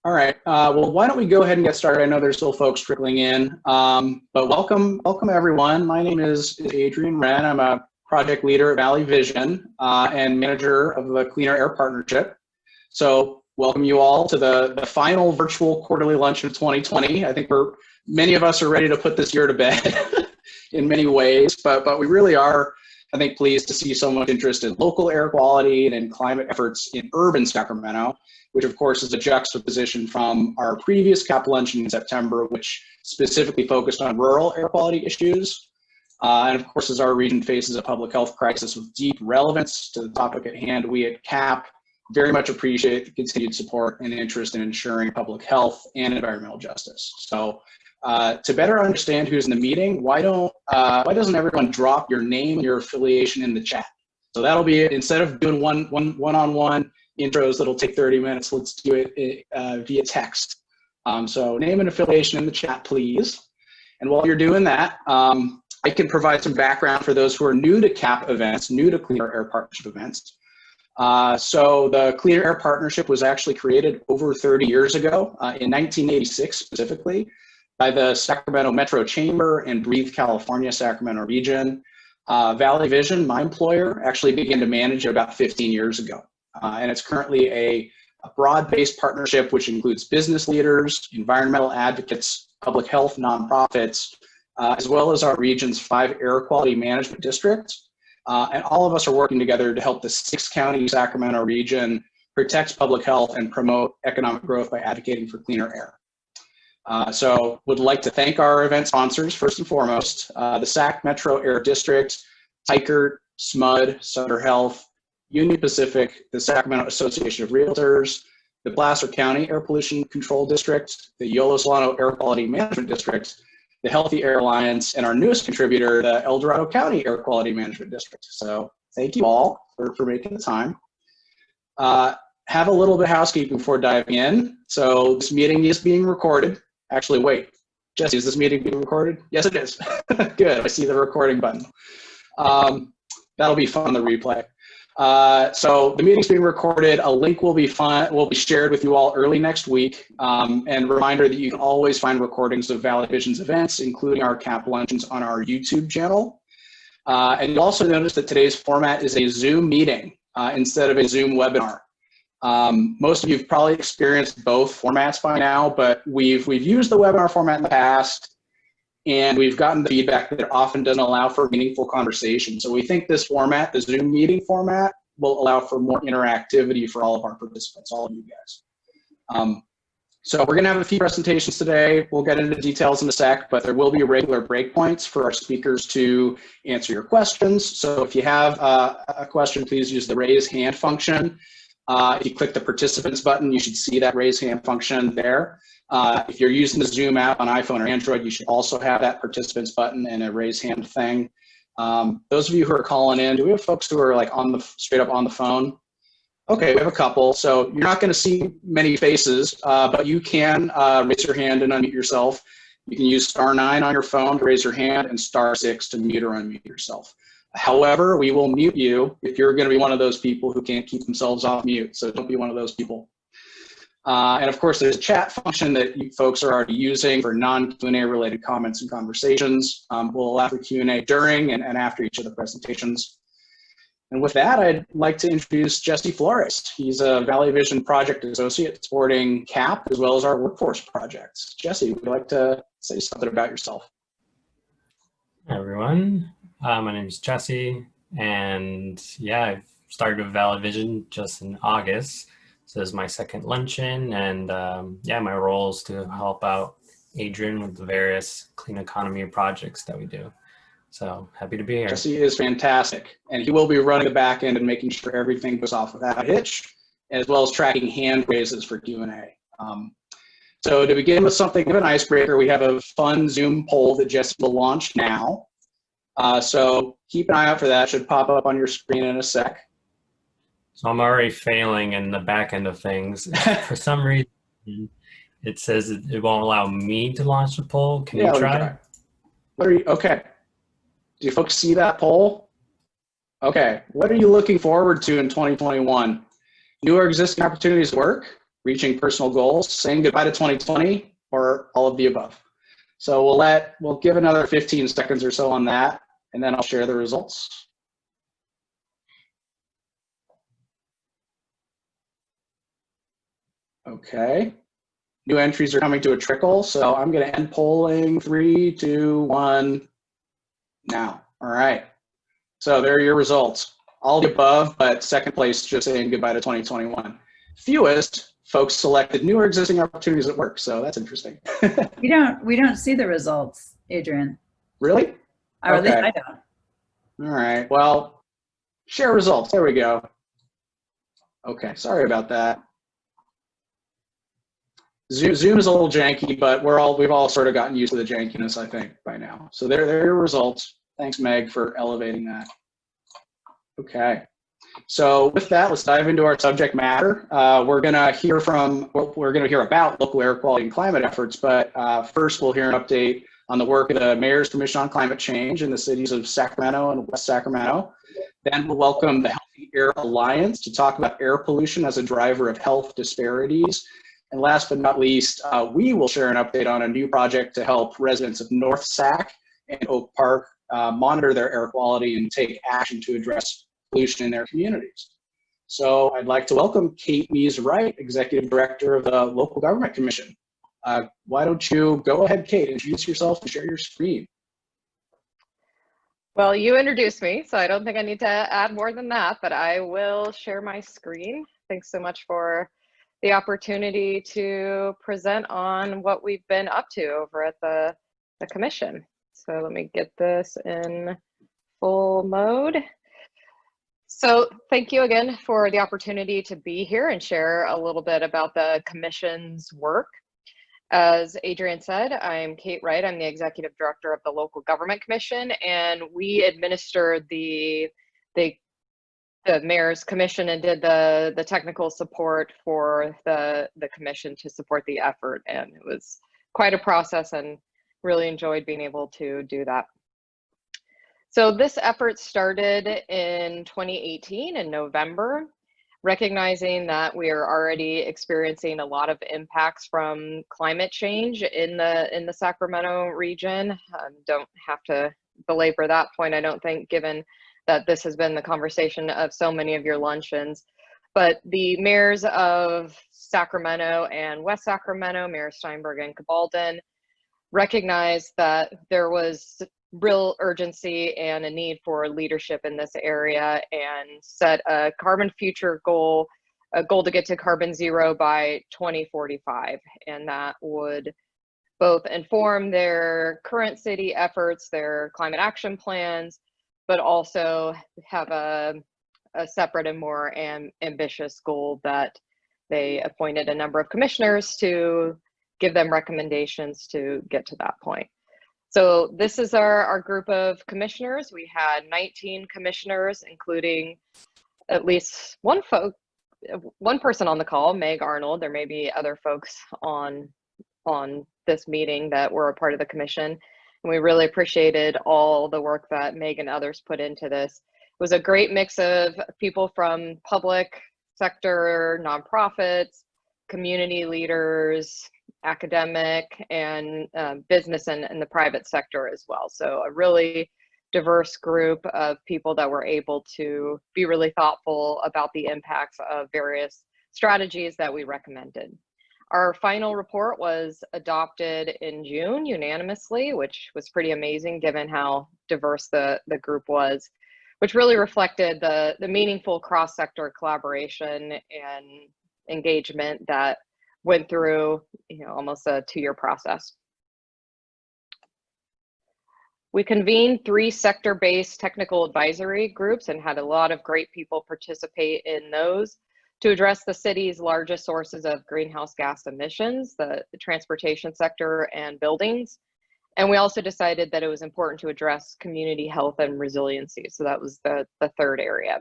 All right. Well, why don't we go ahead and get started? I know there's still folks trickling in, but welcome everyone. My name is Adrian Wren. I'm a project leader at Valley Vision and manager of the Cleaner Air Partnership. So welcome you all to the final virtual quarterly luncheon of 2020. I think many of us are ready to put this year to bed in many ways, but we really are, I think, pleased to see so much interest in local air quality and in climate efforts in urban Sacramento, which of course is a juxtaposition from our previous CAP luncheon in September, which specifically focused on rural air quality issues. And of course, as our region faces a public health crisis with deep relevance to the topic at hand, we at CAP very much appreciate the continued support and interest in ensuring public health and environmental justice. So to better understand who's in the meeting, why doesn't everyone drop your name and your affiliation in the chat? So that'll be it. Instead of doing one-on-one intros that'll take 30 minutes, let's do it via text. So name and affiliation in the chat, please. And while you're doing that, I can provide some background for those who are new to CAP events, new to Cleaner Air Partnership events. So the Cleaner Air Partnership was actually created over 30 years ago, in 1986 specifically, by the Sacramento Metro Chamber and Breathe California Sacramento Region. Valley Vision, my employer, actually began to manage it about 15 years ago. And it's currently a broad-based partnership which includes business leaders, environmental advocates, public health nonprofits, as well as our region's 5 air quality management districts. And all of us are working together to help the 6-county Sacramento region protect public health and promote economic growth by advocating for cleaner air. So would like to thank our event sponsors, first and foremost, the Sac Metro Air District, Teichert, SMUD, Sutter Health, Union Pacific, the Sacramento Association of REALTORS, the Placer County Air Pollution Control District, the Yolo-Solano Air Quality Management District, the Healthy Air Alliance, and our newest contributor, the Dorado County Air Quality Management District. So thank you all for making the time. Have a little bit of housekeeping before diving in. So this meeting is being recorded. Actually, wait, Jesse, is this meeting being recorded? Yes, it is. Good, I see the recording button. That'll be fun, the replay. So the meeting's being recorded. A link will be shared with you all early next week. And reminder that you can always find recordings of Valley Vision's events, including our CAP luncheons, on our YouTube channel. And you'll also notice that today's format is a Zoom meeting instead of a Zoom webinar. Most of you have probably experienced both formats by now, but we've used the webinar format in the past, and we've gotten the feedback that it often doesn't allow for meaningful conversation. So we think this format, the Zoom meeting format, will allow for more interactivity for all of our participants, all of you guys. So we're gonna have a few presentations today. We'll get into details in a sec, but there will be regular breakpoints for our speakers to answer your questions. So if you have a question, please use the raise hand function. If you click the participants button, you should see that raise hand function there. If you're using the Zoom app on iPhone or Android, you should also have that participants button and a raise hand thing. Those of you who are calling in, do we have folks who are like straight up on the phone? Okay, we have a couple. So you're not going to see many faces, but you can raise your hand and unmute yourself. You can use *9 on your phone to raise your hand and *6 to mute or unmute yourself. However, we will mute you if you're going to be one of those people who can't keep themselves off mute, so don't be one of those people. And of course, there's a chat function that you folks are already using for non-Q&A related comments and conversations. We'll allow for Q&A during and after each of the presentations. And with that, I'd like to introduce Jesse Flores. He's a Valley Vision Project Associate supporting CAP as well as our workforce projects. Jesse, would you like to say something about yourself? Hi, everyone. My name is Jesse, and yeah, I've started with Valley Vision just in August. So this is my second luncheon, and yeah, my role is to help out Adrian with the various clean economy projects that we do. So happy to be here. Jesse is fantastic, and he will be running the back end and making sure everything goes off without a hitch, as well as tracking hand raises for Q&A. So to begin with something of an icebreaker, we have a fun Zoom poll that Jesse will launch now. So keep an eye out for that. It should pop up on your screen in a sec. So I'm already failing in the back end of things. For some reason, it says it won't allow me to launch the poll. Can you try? Okay. Do you folks see that poll? Okay. What are you looking forward to in 2021? New or existing opportunities at work, reaching personal goals, saying goodbye to 2020, or all of the above. So we'll give another 15 seconds or so on that, and then I'll share the results. Okay. New entries are coming to a trickle, so I'm going to end polling. 3, 2, 1, now. All right. So there are your results. All the above, but second place just saying goodbye to 2021. Fewest folks selected new or existing opportunities at work, so that's interesting. We don't see the results, Adrian. Really? Or at least I don't. All right. Well, share results. There we go. Okay. Sorry about that. Zoom is a little janky, but we've all sort of gotten used to the jankiness, I think, by now. So there are your results. Thanks, Meg, for elevating that. Okay. So with that, let's dive into our subject matter. We're going to hear about local air quality and climate efforts, but first we'll hear an update on the work of the Mayor's Commission on Climate Change in the cities of Sacramento and West Sacramento. Then we'll welcome the Healthy Air Alliance to talk about air pollution as a driver of health disparities. And last but not least, we will share an update on a new project to help residents of North Sac and Oak Park monitor their air quality and take action to address pollution in their communities. So I'd like to welcome Kate Mees-Wright, Executive Director of the Local Government Commission. Why don't you go ahead, Kate, introduce yourself and share your screen. Well, you introduced me, so I don't think I need to add more than that, but I will share my screen. Thanks so much for the opportunity to present on what we've been up to over at the commission. So let me get this in full mode. So thank you again for the opportunity to be here and share a little bit about the commission's work. As Adrian said, I'm Kate Wright. I'm the Executive Director of the Local Government Commission, and we administered the Mayor's Commission and did the technical support for the commission to support the effort. And it was quite a process and really enjoyed being able to do that. So this effort started in 2018 in November, recognizing that we are already experiencing a lot of impacts from climate change in the Sacramento region. Don't have to belabor that point, I don't think, given that this has been the conversation of so many of your luncheons. But the mayors of Sacramento and West Sacramento, Mayor Steinberg and Cabalden, recognized that there was real urgency and a need for leadership in this area, and set a carbon future goal, a goal to get to carbon zero by 2045. And that would both inform their current city efforts, their climate action plans, but also have a separate and more ambitious goal that they appointed a number of commissioners to give them recommendations to get to that point. So this is our group of commissioners. We had 19 commissioners, including at least one person on the call, Meg Arnold. There may be other folks on this meeting that were a part of the commission. And we really appreciated all the work that Meg and others put into this. It was a great mix of people from public sector, nonprofits, community leaders, academic, and business and the private sector as well. So a really diverse group of people that were able to be really thoughtful about the impacts of various strategies that we recommended. Our final report was adopted in June unanimously, which was pretty amazing given how diverse the group was, which really reflected the meaningful cross-sector collaboration and engagement that went through, almost a 2-year process. We convened 3 sector-based technical advisory groups and had a lot of great people participate in those to address the city's largest sources of greenhouse gas emissions, the transportation sector and buildings. And we also decided that it was important to address community health and resiliency. So that was the third area.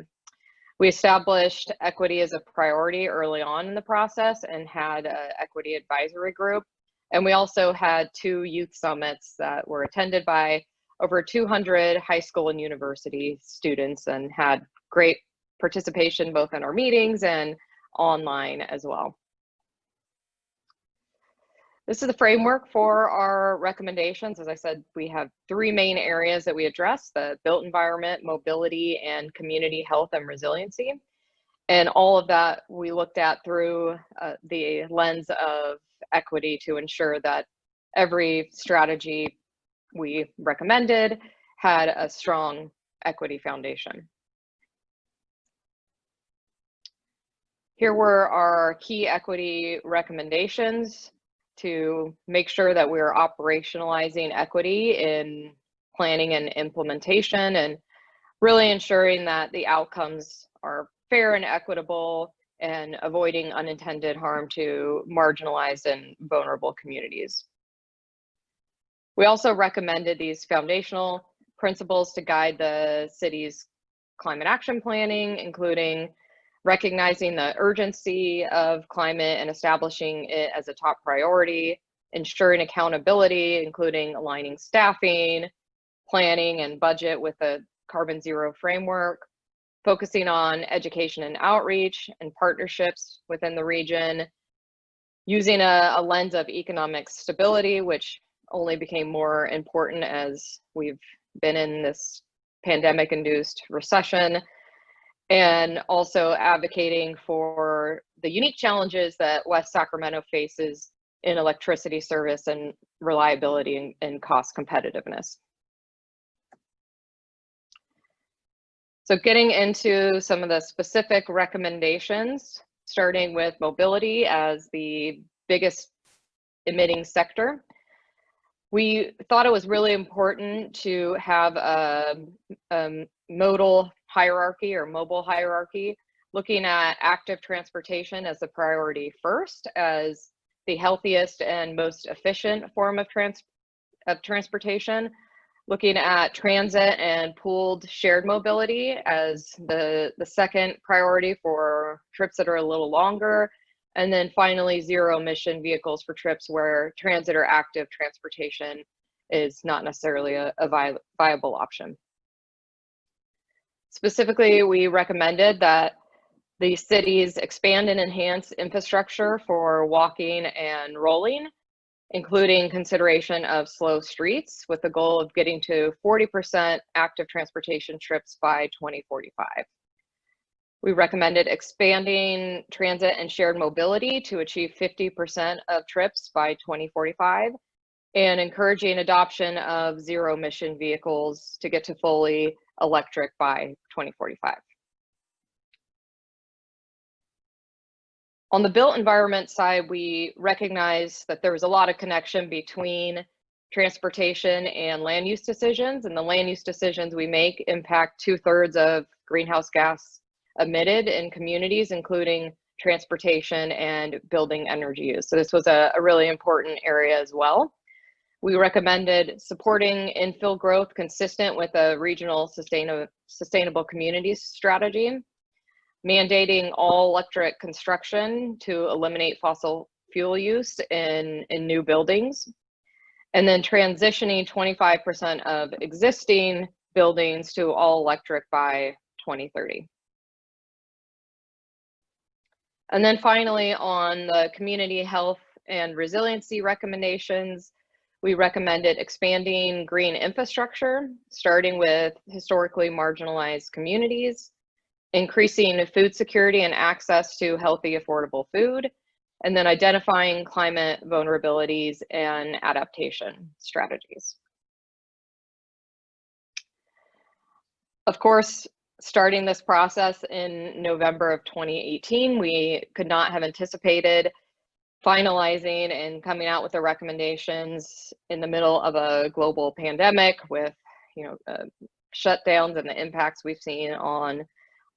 We established equity as a priority early on in the process and had an equity advisory group. And we also had 2 youth summits that were attended by over 200 high school and university students, and had great participation both in our meetings and online as well. This is the framework for our recommendations. As I said, we have 3 main areas that we address: the built environment, mobility, and community health and resiliency. And all of that we looked at through the lens of equity to ensure that every strategy we recommended had a strong equity foundation. Here were our key equity recommendations to make sure that we're operationalizing equity in planning and implementation, and really ensuring that the outcomes are fair and equitable, and avoiding unintended harm to marginalized and vulnerable communities. We also recommended these foundational principles to guide the city's climate action planning, including recognizing the urgency of climate and establishing it as a top priority, ensuring accountability, including aligning staffing, planning, and budget with a carbon zero framework, focusing on education and outreach and partnerships within the region, using a lens of economic stability, which only became more important as we've been in this pandemic-induced recession, and also advocating for the unique challenges that West Sacramento faces in electricity service and reliability and cost competitiveness. So getting into some of the specific recommendations, starting with mobility as the biggest emitting sector. We thought it was really important to have a modal hierarchy or mobile hierarchy, looking at active transportation as the priority first, as the healthiest and most efficient form of transportation, looking at transit and pooled shared mobility as the second priority for trips that are a little longer, and then finally zero emission vehicles for trips where transit or active transportation is not necessarily a viable option. Specifically, we recommended that the cities expand and enhance infrastructure for walking and rolling, including consideration of slow streets, with the goal of getting to 40% active transportation trips by 2045. We recommended expanding transit and shared mobility to achieve 50% of trips by 2045, and encouraging adoption of zero emission vehicles to get to fully electric by 2045. On the built environment side, we recognize that there was a lot of connection between transportation and land use decisions, and the land use decisions we make impact 2/3 of greenhouse gas emitted in communities, including transportation and building energy use. So this was a really important area as well. We recommended supporting infill growth consistent with a regional sustainable communities strategy, mandating all electric construction to eliminate fossil fuel use in new buildings, and then transitioning 25% of existing buildings to all electric by 2030. And then finally, on the community health and resiliency recommendations, we recommended expanding green infrastructure, starting with historically marginalized communities, increasing food security and access to healthy, affordable food, and then identifying climate vulnerabilities and adaptation strategies. Of course, starting this process in November of 2018, we could not have anticipated finalizing and coming out with the recommendations in the middle of a global pandemic with, shutdowns and the impacts we've seen on,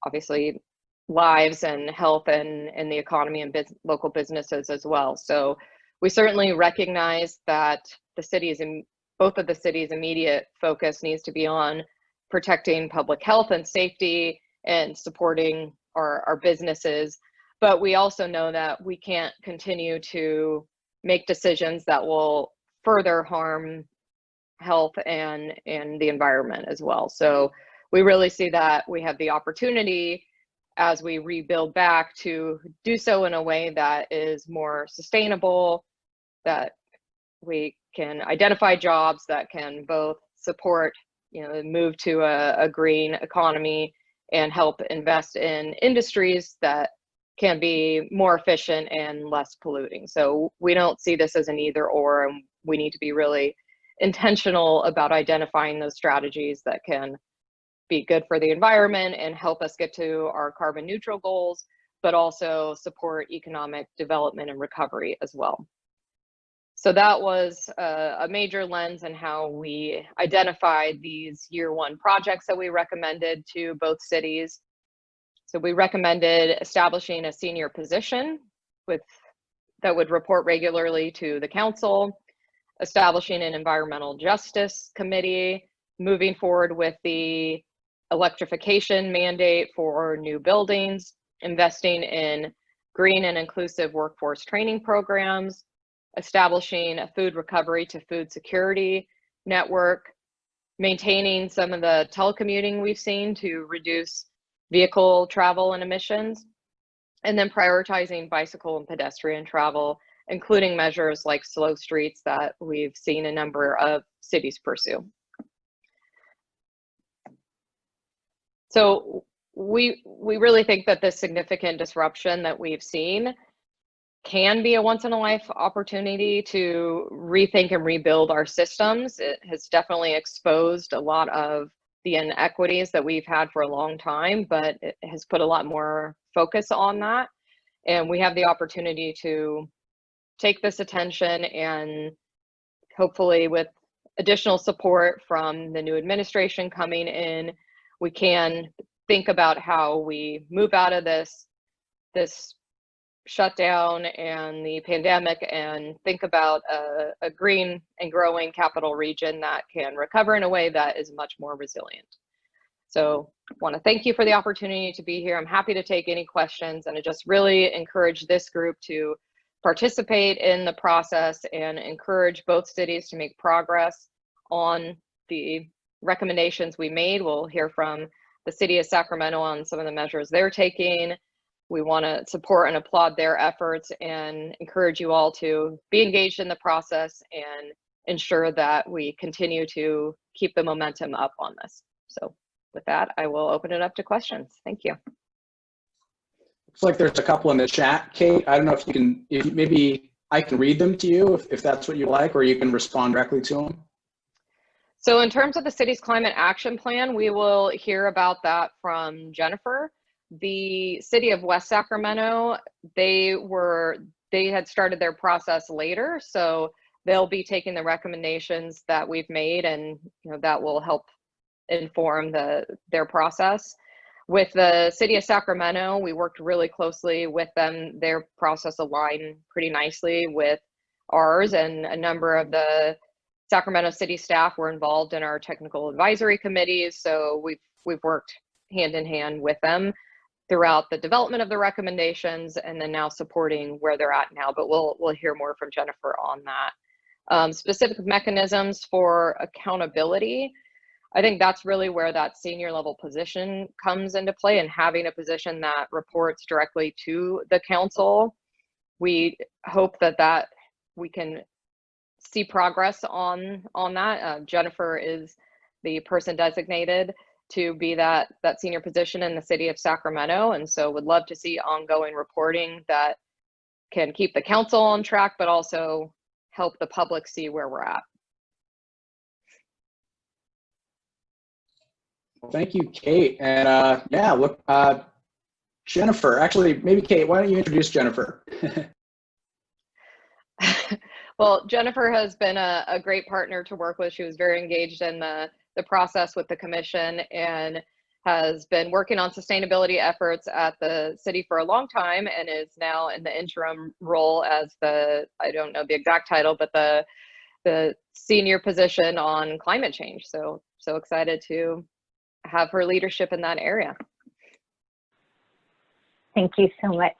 obviously, lives and health and the economy and local businesses as well. So we certainly recognize that both of the city's immediate focus needs to be on protecting public health and safety and supporting our businesses. But we also know that we can't continue to make decisions that will further harm health and the environment as well. So we really see that we have the opportunity as we rebuild back to do so in a way that is more sustainable, that we can identify jobs that can both support, move to a green economy and help invest in industries that can be more efficient and less polluting. So we don't see this as an either or, and we need to be really intentional about identifying those strategies that can be good for the environment and help us get to our carbon neutral goals, but also support economic development and recovery as well. So that was a major lens in how we identified these year one projects that we recommended to both cities. So we recommended establishing a senior position that would report regularly to the council, establishing an environmental justice committee, moving forward with the electrification mandate for new buildings, investing in green and inclusive workforce training programs, establishing a food recovery to food security network, maintaining some of the telecommuting we've seen to reduce vehicle travel and emissions, and then prioritizing bicycle and pedestrian travel, including measures like slow streets that we've seen a number of cities pursue. So we really think that this significant disruption that we've seen can be a once-in-a-life opportunity to rethink and rebuild our systems. It has definitely exposed a lot of the inequities that we've had for a long time, but it has put a lot more focus on that. And we have the opportunity to take this attention, and hopefully with additional support from the new administration coming in, we can think about how we move out of this shutdown and the pandemic and think about a green and growing capital region that can recover in a way that is much more resilient. So I want to thank you for the opportunity to be here. I'm happy to take any questions, and I just really encourage this group to participate in the process and encourage both cities to make progress on the recommendations we made. We'll hear from the city of Sacramento on some of the measures they're taking. We want to support and applaud their efforts and encourage you all to be engaged in the process and ensure that we continue to keep the momentum up on this. So with that, I will open it up to questions. Thank you. Looks like there's a couple in the chat, Kate. I don't know if you can, maybe I can read them to you if that's what you like, or you can respond directly to them. So in terms of the city's climate action plan, we will hear about that from Jennifer. The city of West Sacramento, they had started their process later, so they'll be taking the recommendations that we've made, and that will help inform their process. With the city of Sacramento, we worked really closely with them. Their process aligned pretty nicely with ours, and a number of the Sacramento city staff were involved in our technical advisory committees, so we've worked hand in hand with them throughout the development of the recommendations, and then now supporting where they're at now. But we'll hear more from Jennifer on that. Specific mechanisms for accountability, I think that's really where that senior level position comes into play, and having a position that reports directly to the council. We hope that we can see progress on that. Jennifer is the person designated to be that senior position in the city of Sacramento, and so would love to see ongoing reporting that can keep the council on track, but also help the public see where we're at. Well, thank you, Kate. And yeah, look, Jennifer, actually, maybe Kate, why don't you introduce Jennifer? Well, Jennifer has been a great partner to work with. She was very engaged in the process with the commission and has been working on sustainability efforts at the city for a long time, and is now in the interim role as I don't know the exact title, but the senior position on climate change. So excited to have her leadership in that area. Thank you so much,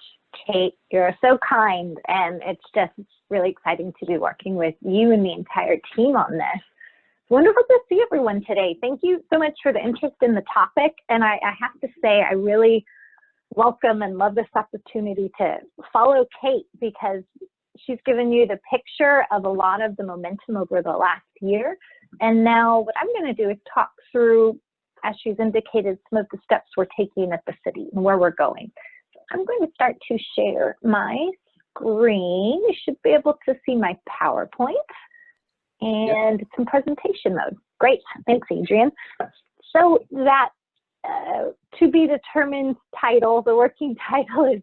Kate. You're so kind, and it's really exciting to be working with you and the entire team on this. It's wonderful to see everyone today. Thank you so much for the interest in the topic, and I have to say I really welcome and love this opportunity to follow Kate, because she's given you the picture of a lot of the momentum over the last year. And now what I'm going to do is talk through, as she's indicated, some of the steps we're taking at the city and where we're going. So I'm going to start to share my screen. You should be able to see my PowerPoint. And it's in presentation mode. Great, thanks, Adrian. So that to be determined title, the working title is,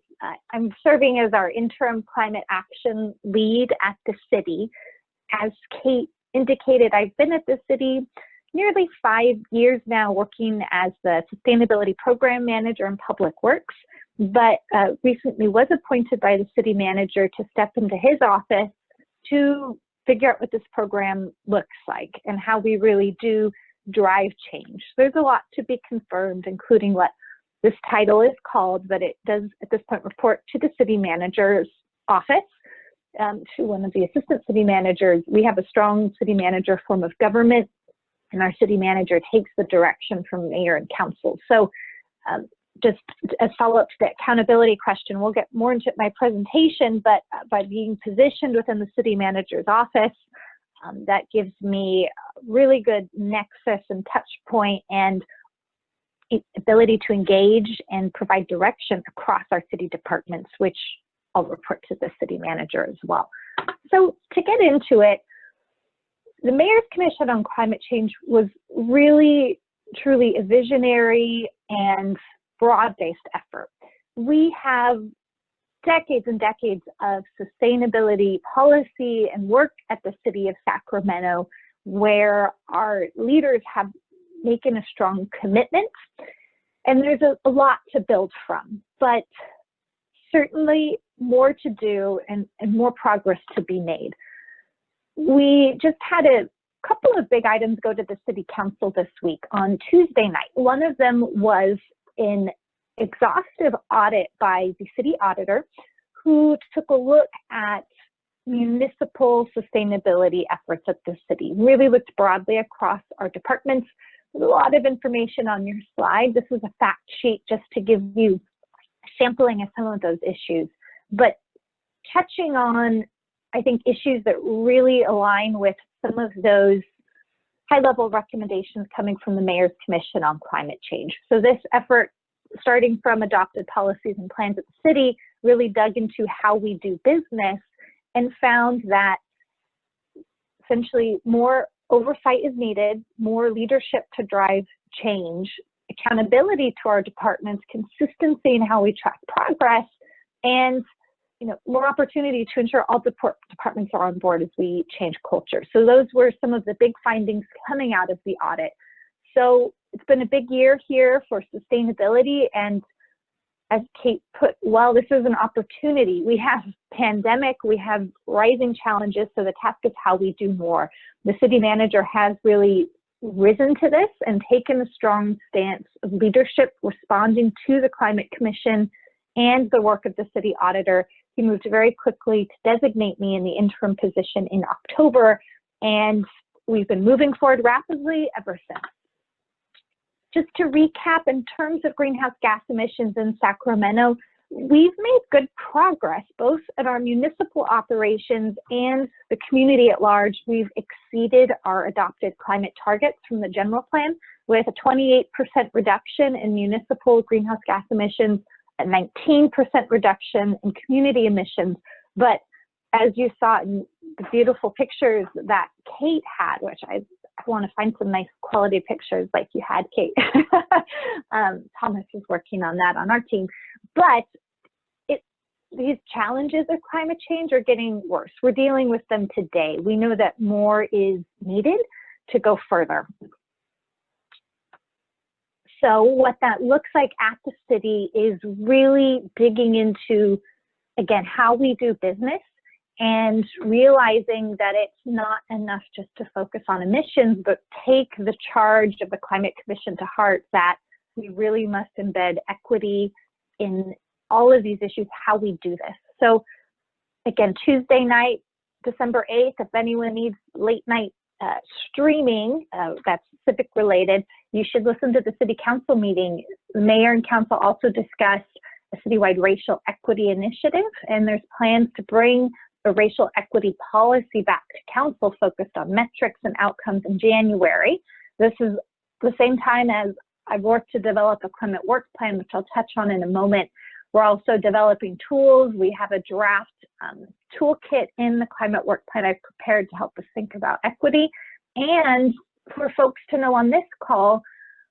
I'm serving as our interim climate action lead at the city. As Kate indicated, I've been at the city nearly 5 years now, working as the sustainability program manager in public works, but recently was appointed by the city manager to step into his office to figure out what this program looks like and how we really do drive change. There's a lot to be confirmed, including what this title is called, but it does at this point report to the city manager's office, to one of the assistant city managers. We have a strong city manager form of government, and our city manager takes the direction from mayor and council. So just as follow-up to the accountability question, we'll get more into my presentation, but by being positioned within the city manager's office, that gives me a really good nexus and touch point and ability to engage and provide direction across our city departments, which I'll report to the city manager as well. So to get into it, the Mayor's Commission on Climate Change was really, truly a visionary and broad-based effort. We have decades and decades of sustainability policy and work at the city of Sacramento, where our leaders have making a strong commitment, and there's a lot to build from, but certainly more to do and more progress to be made. We just had a couple of big items go to the city council this week on Tuesday night. One of them was an exhaustive audit by the city auditor, who took a look at municipal sustainability efforts at the city, really looked broadly across our departments. There's a lot of information on your slide. This is a fact sheet just to give you sampling of some of those issues, but touching on, I think, issues that really align with some of those high-level recommendations coming from the Mayor's Commission on Climate Change. So this effort, starting from adopted policies and plans at the city, really dug into how we do business and found that essentially more oversight is needed, more leadership to drive change, accountability to our departments, consistency in how we track progress, and more opportunity to ensure all departments are on board as we change culture. So those were some of the big findings coming out of the audit. So it's been a big year here for sustainability, and as Kate put, well, this is an opportunity. We have pandemic, we have rising challenges, so the task is how we do more. The city manager has really risen to this and taken a strong stance of leadership, responding to the Climate Commission and the work of the city auditor. He moved very quickly to designate me in the interim position in October, and we've been moving forward rapidly ever since. Just to recap, in terms of greenhouse gas emissions in Sacramento, we've made good progress, both at our municipal operations and the community at large. We've exceeded our adopted climate targets from the general plan, with a 28% reduction in municipal greenhouse gas emissions, a 19% reduction in community emissions. But as you saw in the beautiful pictures that Kate had, which I want to find some nice quality pictures like you had, Kate. Thomas is working on that on our team. But these challenges of climate change are getting worse. We're dealing with them today. We know that more is needed to go further. So what that looks like at the city is really digging into, again, how we do business and realizing that it's not enough just to focus on emissions, but take the charge of the Climate Commission to heart, that we really must embed equity in all of these issues, how we do this. So again, Tuesday night, December 8th, if anyone needs late night streaming that's civic related, you should listen to the city council meeting. The mayor and council also discussed a citywide racial equity initiative, and there's plans to bring a racial equity policy-backed council focused on metrics and outcomes in January. This is the same time as I've worked to develop a climate work plan, which I'll touch on in a moment. We're also developing tools. We have a draft toolkit in the climate work plan I've prepared to help us think about equity. And for folks to know on this call,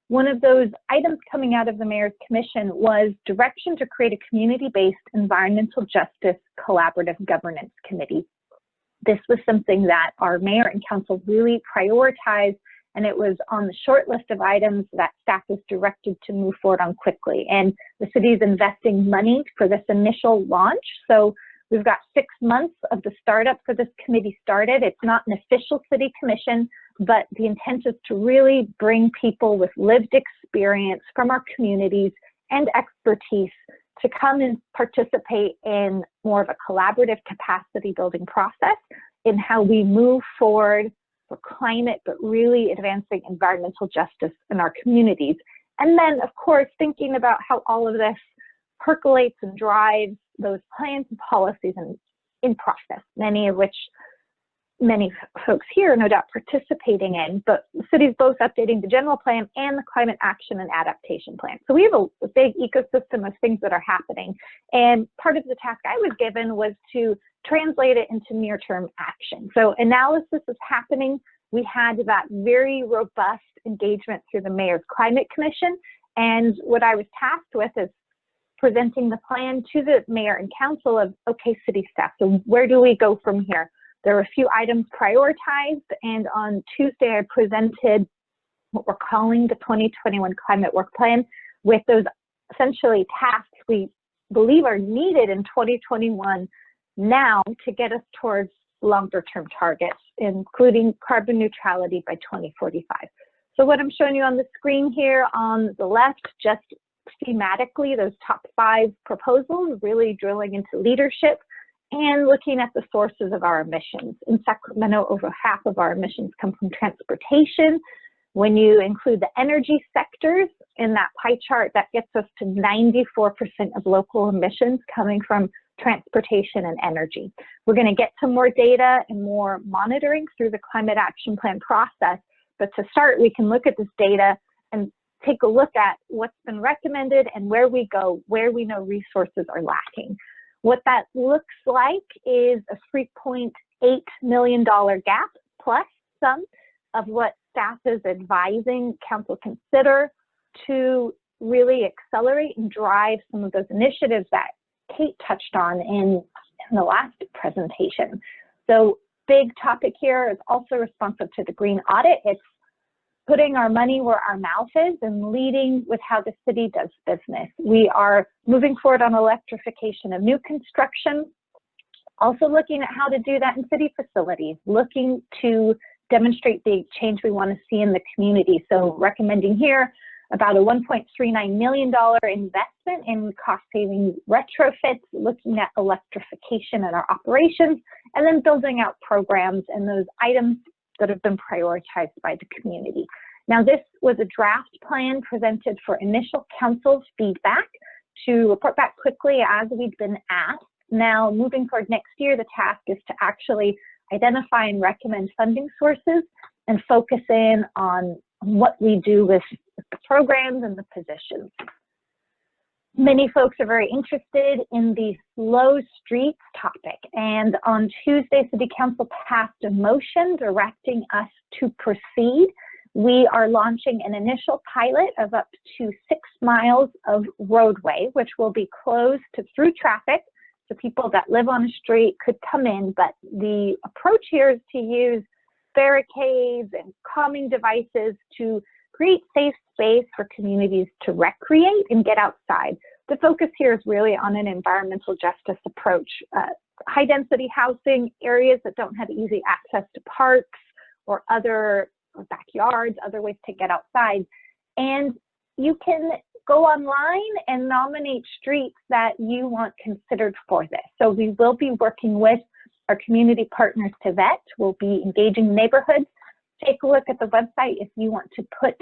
one of those items coming out of the Mayor's Commission was direction to create a community-based environmental justice collaborative governance committee. This was something that our mayor and council really prioritized, and it was on the short list of items that staff was directed to move forward on quickly. And the city is investing money for this initial launch. So we've got 6 months of the startup for this committee started. It's not an official city commission, but the intent is to really bring people with lived experience from our communities and expertise to come and participate in more of a collaborative capacity building process in how we move forward for climate, but really advancing environmental justice in our communities. And then, of course, thinking about how all of this percolates and drives those plans and policies in process, many of which many folks here are no doubt participating in, but the city's both updating the general plan and the climate action and adaptation plan. So we have a big ecosystem of things that are happening. And part of the task I was given was to translate it into near-term action. So analysis is happening. We had that very robust engagement through the Mayor's Climate Commission. And what I was tasked with is presenting the plan to the mayor and council of, okay, city staff, so where do we go from here? There were a few items prioritized, and on Tuesday I presented what we're calling the 2021 Climate Work Plan with those essentially tasks we believe are needed in 2021 now to get us towards longer term targets, including carbon neutrality by 2045. So what I'm showing you on the screen here on the left, just thematically, those top 5 proposals, really drilling into leadership and looking at the sources of our emissions. In Sacramento, over half of our emissions come from transportation. When you include the energy sectors in that pie chart, that gets us to 94% of local emissions coming from transportation and energy. We're going to get to more data and more monitoring through the climate action plan process. But to start, we can look at this data and take a look at what's been recommended and where we go, where we know resources are lacking. What that looks like is a $3.8 million gap plus some of what staff is advising council consider to really accelerate and drive some of those initiatives that Kate touched on in the last presentation. So big topic here is also responsive to the green audit. It's putting our money where our mouth is and leading with how the city does business. We are moving forward on electrification of new construction, also looking at how to do that in city facilities, looking to demonstrate the change we want to see in the community. So recommending here about a $1.39 million investment in cost-saving retrofits, looking at electrification in our operations, and then building out programs and those items that have been prioritized by the community. Now, this was a draft plan presented for initial council feedback to report back quickly as we'd been asked. Now, moving forward next year, the task is to actually identify and recommend funding sources and focus in on what we do with the programs and the positions. Many folks are very interested in the slow streets topic, and on Tuesday, City Council passed a motion directing us to proceed. We are launching an initial pilot of up to 6 miles of roadway, which will be closed to through traffic, so people that live on a street could come in, but the approach here is to use barricades and calming devices to create safe space for communities to recreate and get outside. The focus here is really on an environmental justice approach. High density housing, areas that don't have easy access to parks or other backyards, other ways to get outside. And you can go online and nominate streets that you want considered for this. So we will be working with our community partners to vet. We'll be engaging neighborhoods. Take a look at the website if you want to put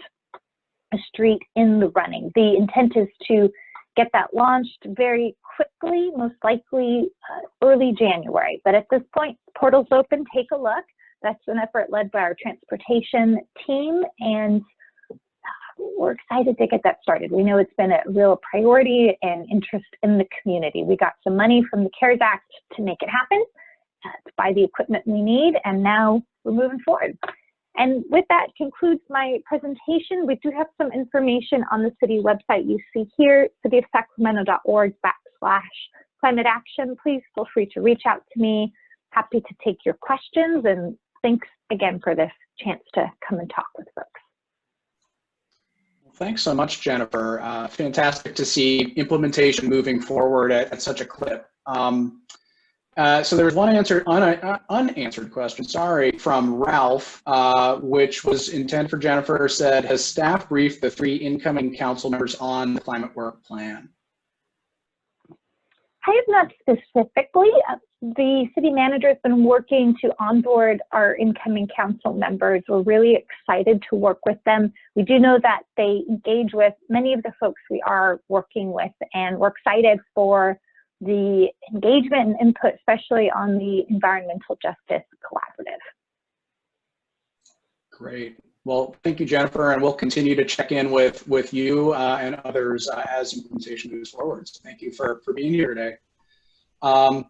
a street in the running. The intent is to get that launched very quickly, most likely early January. But at this point, portal's open, take a look. That's an effort led by our transportation team, and we're excited to get that started. We know it's been a real priority and interest in the community. We got some money from the CARES Act to make it happen, to buy the equipment we need, and now we're moving forward. And with that concludes my presentation. We do have some information on the city website you see here, cityofsacramento.org/climate action. Please feel free to reach out to me. Happy to take your questions, and thanks again for this chance to come and talk with folks. Thanks so much, Jennifer. Fantastic to see implementation moving forward at such a clip. So there was one unanswered question, sorry, from Ralph, which was intended for Jennifer. Said, has staff briefed the 3 incoming council members on the climate work plan? I have not specifically. The city manager has been working to onboard our incoming council members. We're really excited to work with them. We do know that they engage with many of the folks we are working with, and we're excited for the engagement and input, especially on the environmental justice collaborative. Great. Well, thank you, Jennifer, and we'll continue to check in with you and others as implementation moves forward. So thank you for being here today.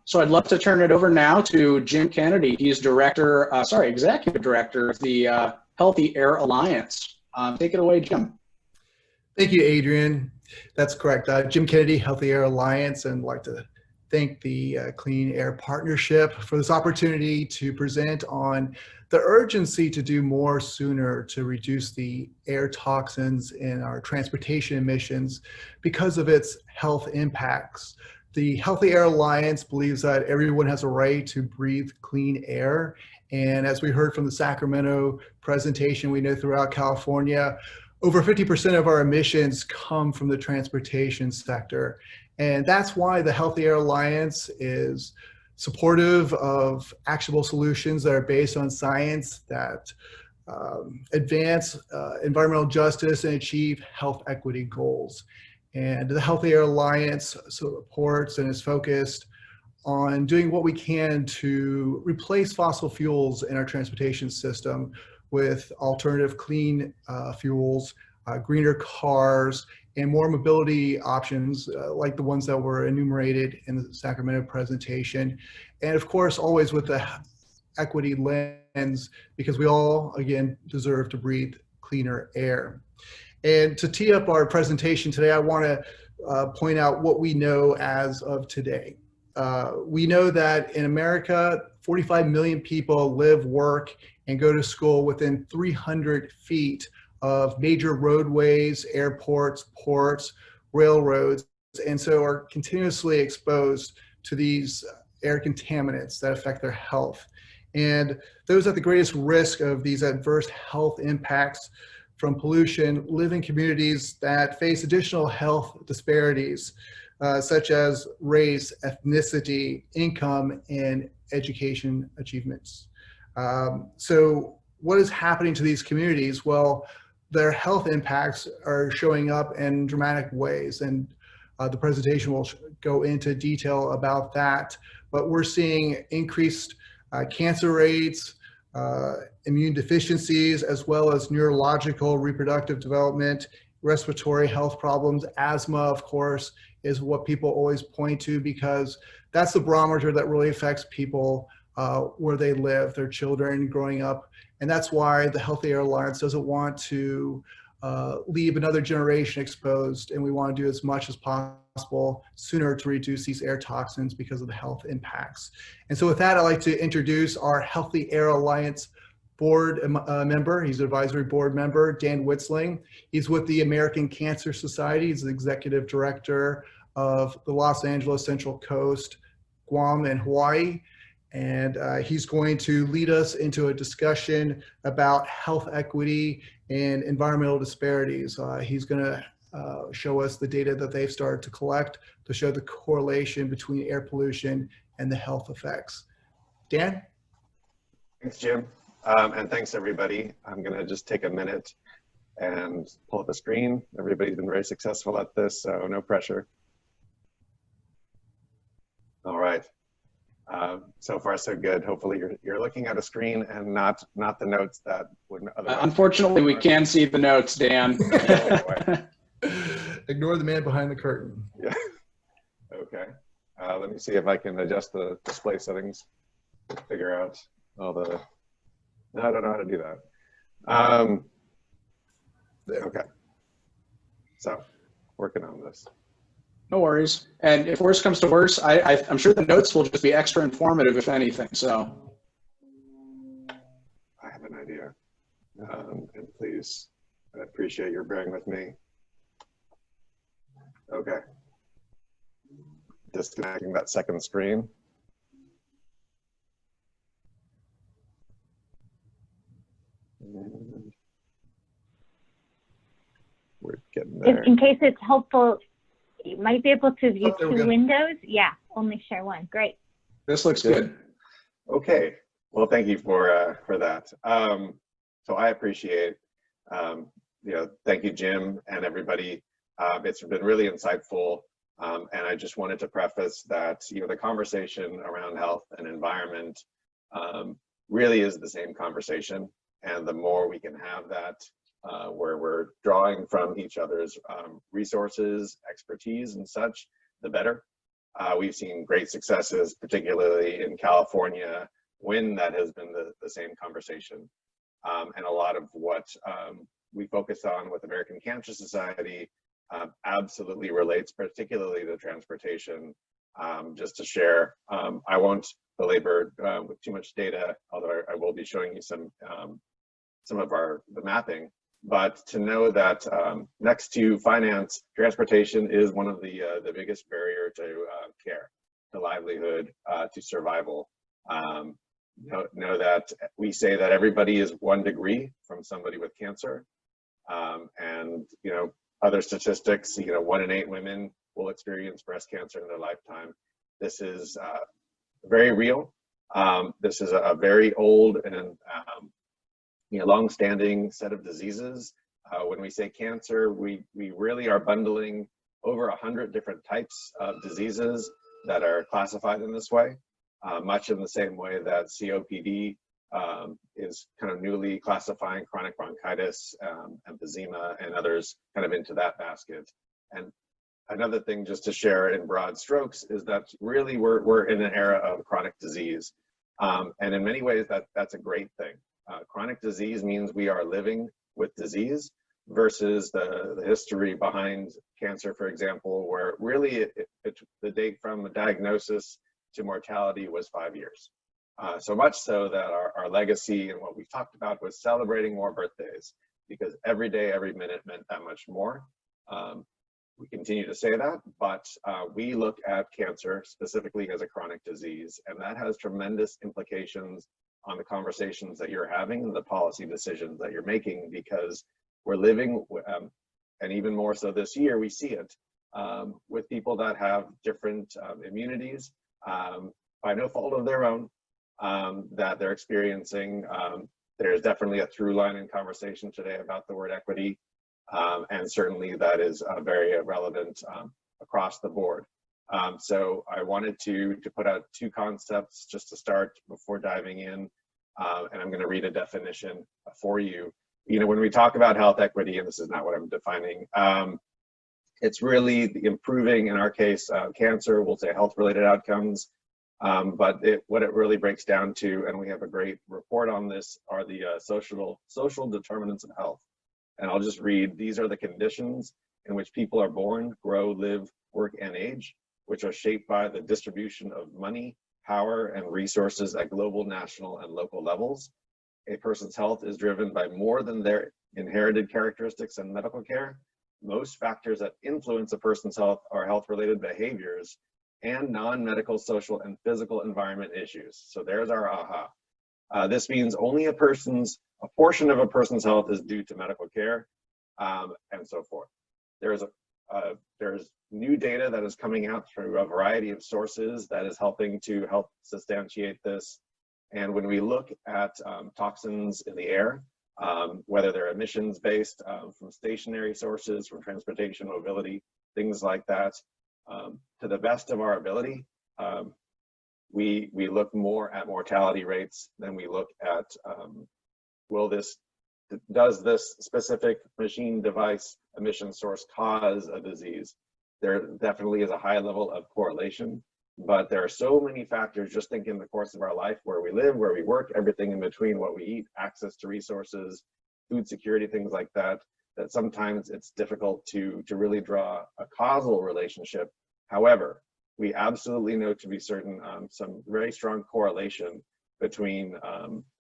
So I'd love to turn it over now to Jim Kennedy. He's executive director of the Healthy Air Alliance. Take it away, Jim. Thank you, Adrian. That's correct. Jim Kennedy, Healthy Air Alliance, and I'd like to thank the Clean Air Partnership for this opportunity to present on the urgency to do more sooner to reduce the air toxins in our transportation emissions because of its health impacts. The Healthy Air Alliance believes that everyone has a right to breathe clean air. And as we heard from the Sacramento presentation, we know throughout California, over 50% of our emissions come from the transportation sector. And that's why the Healthy Air Alliance is supportive of actionable solutions that are based on science that advance environmental justice and achieve health equity goals. And the Healthy Air Alliance supports and is focused on doing what we can to replace fossil fuels in our transportation system with alternative clean fuels, greener cars, and more mobility options like the ones that were enumerated in the Sacramento presentation. And of course, always with the equity lens, because we all, again, deserve to breathe cleaner air. And to tee up our presentation today, I want to point out what we know as of today. We know that in America, 45 million people live, work, and go to school within 300 feet of major roadways, airports, ports, railroads, and so are continuously exposed to these air contaminants that affect their health. And those at the greatest risk of these adverse health impacts from pollution live in communities that face additional health disparities, such as race, ethnicity, income, and education achievements. So what is happening to these communities? Well, their health impacts are showing up in dramatic ways, and the presentation will go into detail about that. But we're seeing increased cancer rates, immune deficiencies, as well as neurological, reproductive development, respiratory health problems. Asthma, of course, is what people always point to because that's the barometer that really affects people where they live, their children growing up. And that's why the Healthy Air Alliance doesn't want to leave another generation exposed, and we want to do as much as possible sooner to reduce these air toxins because of the health impacts. And so with that, I'd like to introduce our Healthy Air Alliance board member. He's an advisory board member, Dan Witzling. He's with the American Cancer Society. He's the executive director of the Los Angeles Central Coast, Guam, and Hawaii. And he's going to lead us into a discussion about health equity and environmental disparities. He's going to show us the data that they've started to collect to show the correlation between air pollution and the health effects. Dan? Thanks, Jim. And thanks, everybody. I'm going to just take a minute and pull up a screen. Everybody's been very successful at this, so no pressure. All right. So far, so good. Hopefully, you're looking at a screen and not the notes that would otherwise. Unfortunately, we can see the notes, Dan. Ignore the man behind the curtain. Yeah. Okay. Let me see if I can adjust the display settings. Figure out all the. No, I don't know how to do that. Okay. So, working on this. No worries. And if worse comes to worse, I'm sure the notes will just be extra informative, if anything. So I have an idea. And please, I appreciate your bearing with me. Okay. Disconnecting that second screen. And we're getting there. In case it's helpful, you might be able to view there we two go. windows. Yeah, only share one. Great. this looks good. Okay. Well, thank you for that. So I appreciate, thank you, Jim, and everybody. It's been really insightful. And I just wanted to preface that, the conversation around health and environment really is the same conversation. And the more we can have that, where we're drawing from each other's resources, expertise, and such, the better. We've seen great successes, particularly in California, when that has been the same conversation. And a lot of what we focus on with American Cancer Society absolutely relates particularly to transportation. Just to share, I won't belabor with too much data, although I will be showing you some of the mapping. But to know that next to finance, transportation is one of the biggest barrier to care, to livelihood, to survival. Know that we say that everybody is 1 degree from somebody with cancer, and other statistics. 1 in 8 women will experience breast cancer in their lifetime. This is very real. This is a very old and long-standing set of diseases. When we say cancer, we really are bundling over 100 different types of diseases that are classified in this way, much in the same way that COPD is kind of newly classifying chronic bronchitis, emphysema, and others kind of into that basket. And another thing just to share in broad strokes is that really we're in an era of chronic disease. And in many ways that's a great thing. Chronic disease means we are living with disease versus the history behind cancer, for example, where really the date from a diagnosis to mortality was 5 years. So much so that our legacy and what we've talked about was celebrating more birthdays, because every day, every minute meant that much more. We continue to say that, but we look at cancer specifically as a chronic disease, and that has tremendous implications on the conversations that you're having and the policy decisions that you're making, because we're living, and even more so this year, we see it with people that have different immunities by no fault of their own that they're experiencing. There's definitely a through line in conversation today about the word equity, and certainly that is very relevant across the board. So I wanted to put out 2 concepts just to start before diving in, and I'm going to read a definition for you. When we talk about health equity, and this is not what I'm defining, it's really the improving, in our case, cancer, we'll say health-related outcomes, but what it really breaks down to, and we have a great report on this, are the social determinants of health. And I'll just read, these are the conditions in which people are born, grow, live, work, and age, which are shaped by the distribution of money, power, and resources at global, national, and local levels. A person's health is driven by more than their inherited characteristics and medical care. Most factors that influence a person's health are health-related behaviors and non-medical, social, and physical environment issues. So there's our aha. This means only a portion of a person's health is due to medical care, and so forth. There's new data that is coming out through a variety of sources that is helping to help substantiate this. And when we look at toxins in the air, whether they're emissions based from stationary sources, from transportation, mobility, things like that, to the best of our ability, we look more at mortality rates than we look at does this specific machine device emission source cause a disease? There definitely is a high level of correlation, but there are so many factors, just think in the course of our life, where we live, where we work, everything in between, what we eat, access to resources, food security, things like that, that sometimes it's difficult to really draw a causal relationship. However, we absolutely know to be certain some very strong correlation between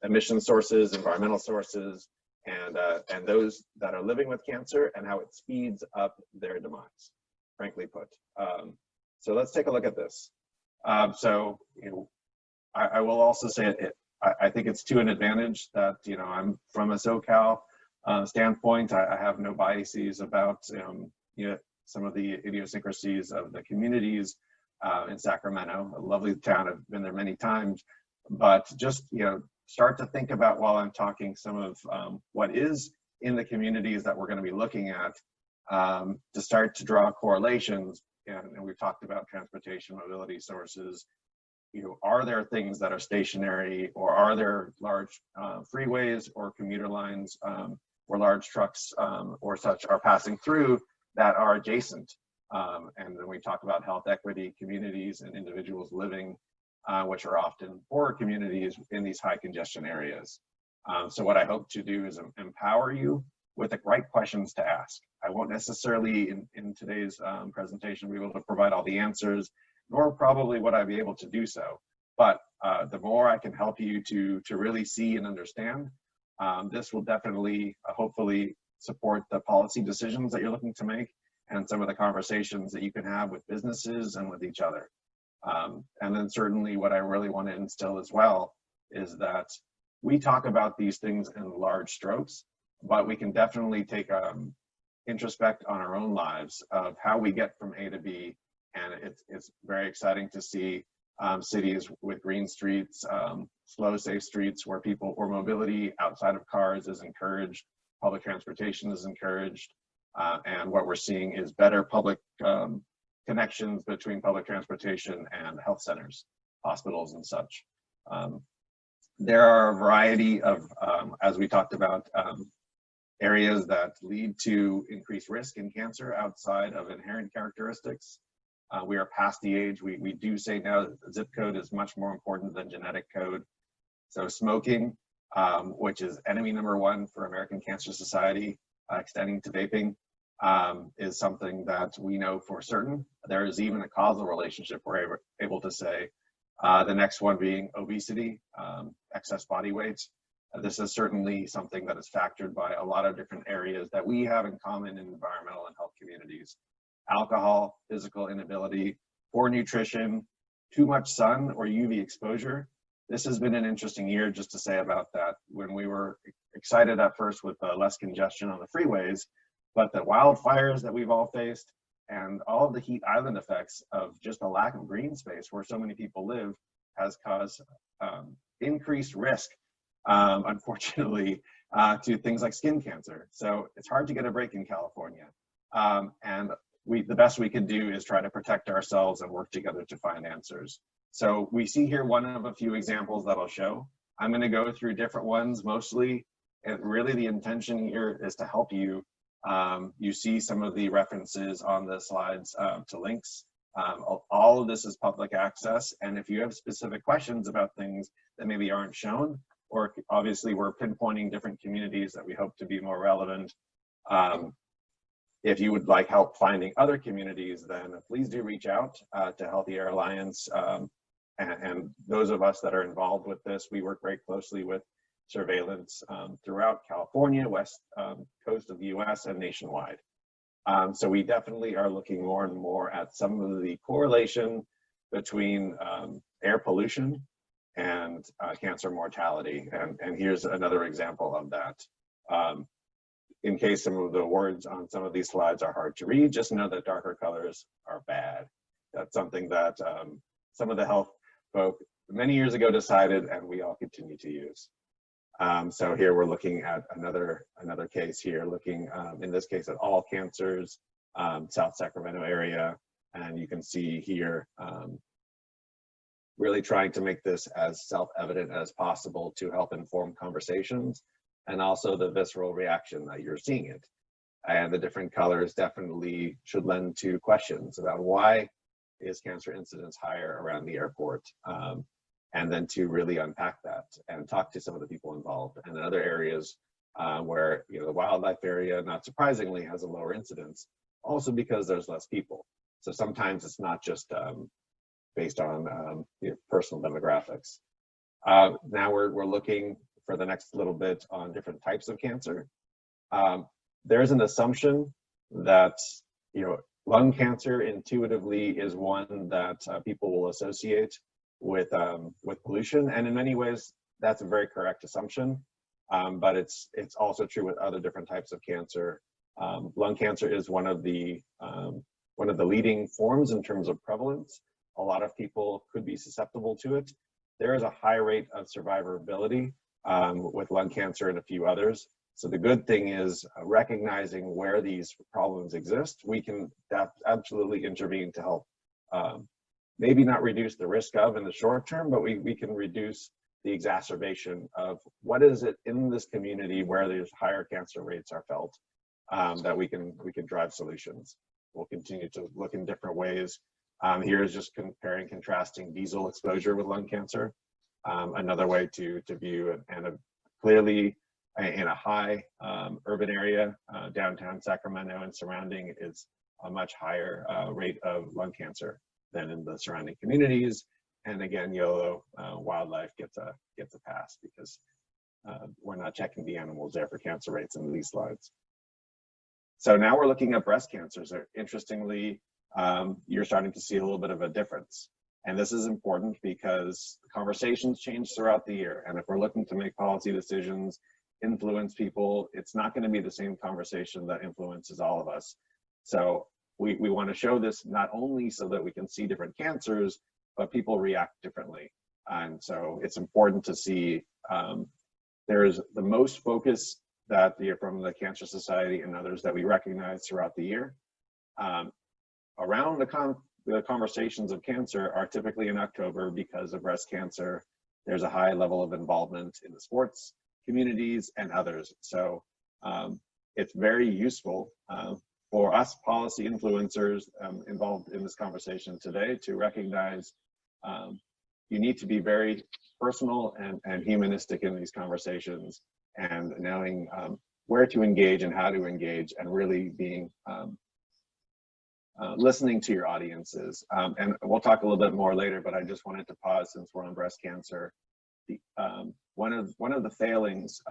emission sources, environmental sources, and those that are living with cancer and how it speeds up their demise, frankly put. So let's take a look at this. So, I will also say I think it's to an advantage that, I'm from a SoCal standpoint. I have no biases about, some of the idiosyncrasies of the communities in Sacramento, a lovely town. I've been there many times, but just, start to think about, while I'm talking, some of what is in the communities that we're going to be looking at, to start to draw correlations. And we've talked about transportation mobility sources. Are there things that are stationary, or are there large freeways or commuter lines where large trucks or such are passing through that are adjacent? And then we talk about health equity communities and individuals living, which are often poorer communities in these high congestion areas. So what I hope to do is empower you with the right questions to ask. I won't necessarily in today's presentation be able to provide all the answers, nor probably would I be able to do so. But the more I can help you to really see and understand, this will definitely, hopefully, support the policy decisions that you're looking to make and some of the conversations that you can have with businesses and with each other. And then certainly what I really want to instill as well is that we talk about these things in large strokes, but we can definitely take introspect on our own lives of how we get from A to B. And it's very exciting to see cities with green streets, slow, safe streets where mobility outside of cars is encouraged, public transportation is encouraged, and what we're seeing is better public connections between public transportation and health centers, hospitals, and such. There are a variety of, as we talked about, areas that lead to increased risk in cancer outside of inherent characteristics. We are past the age. We do say now that zip code is much more important than genetic code. So smoking, which is enemy number one for American Cancer Society, extending to vaping, is something that we know for certain. There is even a causal relationship we're able to say. The next one being obesity, excess body weight. This is certainly something that is factored by a lot of different areas that we have in common in environmental and health communities. Alcohol, physical inability, poor nutrition, too much sun or UV exposure. This has been an interesting year, just to say about that. When we were excited at first with less congestion on the freeways, but the wildfires that we've all faced and all of the heat island effects of just a lack of green space where so many people live has caused increased risk, unfortunately, to things like skin cancer. So it's hard to get a break in California. And the best we can do is try to protect ourselves and work together to find answers. So we see here one of a few examples that I'll show. I'm going to go through different ones mostly, and really the intention here is to help you. You see some of the references on the slides to links. All of this is public access, and if you have specific questions about things that maybe aren't shown, or obviously we're pinpointing different communities that we hope to be more relevant. If you would like help finding other communities, then please do reach out to Healthy Air Alliance. And those of us that are involved with this, we work very closely with surveillance throughout California, west coast of the US, and nationwide. So we definitely are looking more and more at some of the correlation between air pollution and cancer mortality. And here's another example of that. In case some of the words on some of these slides are hard to read, just know that darker colors are bad. That's something that some of the health folk many years ago decided, and we all continue to use. So here we're looking at another case here, looking in this case at all cancers, South Sacramento area, and you can see here really trying to make this as self-evident as possible to help inform conversations and also the visceral reaction that you're seeing it. And the different colors definitely should lend to questions about why is cancer incidence higher around the airport, and then to really unpack that and talk to some of the people involved. And in other areas where the wildlife area, not surprisingly, has a lower incidence, also because there's less people. So sometimes it's not just based on personal demographics. Now we're looking for the next little bit on different types of cancer. There's an assumption that lung cancer intuitively is one that people will associate with pollution, and in many ways that's a very correct assumption. But it's also true with other different types of cancer. Lung cancer is one of the leading forms in terms of prevalence. A lot of people could be susceptible to it. There is a high rate of survivability with lung cancer and a few others. So the good thing is recognizing where these problems exist, we can absolutely intervene to help maybe not reduce the risk of in the short term, but we can reduce the exacerbation of what is it in this community where there's higher cancer rates are felt, that we can drive solutions. We'll continue to look in different ways. Here is just comparing, contrasting diesel exposure with lung cancer. Another way to view and clearly in a high urban area, downtown Sacramento and surrounding, is a much higher rate of lung cancer than in the surrounding communities. And again, YOLO wildlife gets a pass because we're not checking the animals there for cancer rates in these slides. So now we're looking at breast cancers. Interestingly, you're starting to see a little bit of a difference. And this is important because conversations change throughout the year. And if we're looking to make policy decisions, influence people, it's not going to be the same conversation that influences all of us. So we want to show this not only so that we can see different cancers, but people react differently. And so it's important to see there is the most focus that from the Cancer Society and others that we recognize throughout the year. Around the conversations of cancer are typically in October because of breast cancer. There's a high level of involvement in the sports communities and others. So it's very useful for us policy influencers involved in this conversation today to recognize you need to be very personal and humanistic in these conversations, and knowing where to engage and how to engage, and really being listening to your audiences. And we'll talk a little bit more later, but I just wanted to pause since we're on breast cancer. One of the failings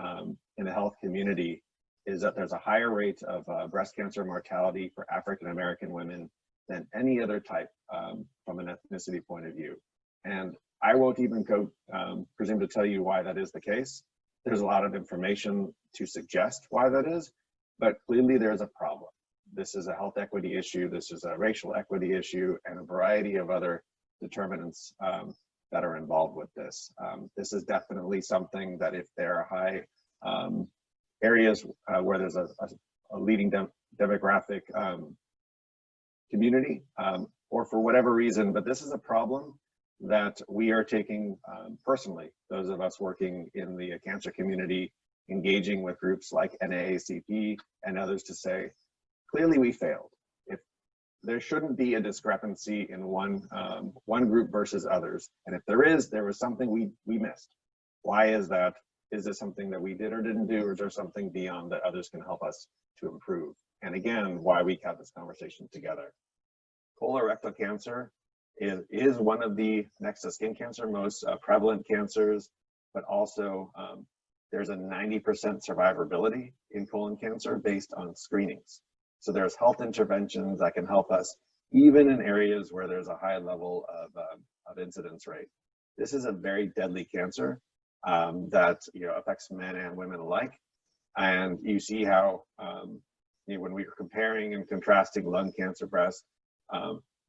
in the health community is that there's a higher rate of breast cancer mortality for African American women than any other type from an ethnicity point of view. And I won't even presume to tell you why that is the case. There's a lot of information to suggest why that is, but clearly there's a problem. This is a health equity issue, this is a racial equity issue, and a variety of other determinants that are involved with this. This is definitely something that if there are high areas where there's a leading demographic community, or for whatever reason, but this is a problem that we are taking personally, those of us working in the cancer community, engaging with groups like NAACP and others to say, clearly we failed. If there shouldn't be a discrepancy in one group versus others, and if there was something we missed. Why is that? Is this something that we did or didn't do, or is there something beyond that others can help us to improve? And again, why we have this conversation together. Colorectal cancer is one of the, next to skin cancer, most prevalent cancers, but also there's a 90% survivability in colon cancer based on screenings. So there's health interventions that can help us even in areas where there's a high level of incidence rate. This is a very deadly cancer that affects men and women alike. And you see how when we were comparing and contrasting lung cancer, breast,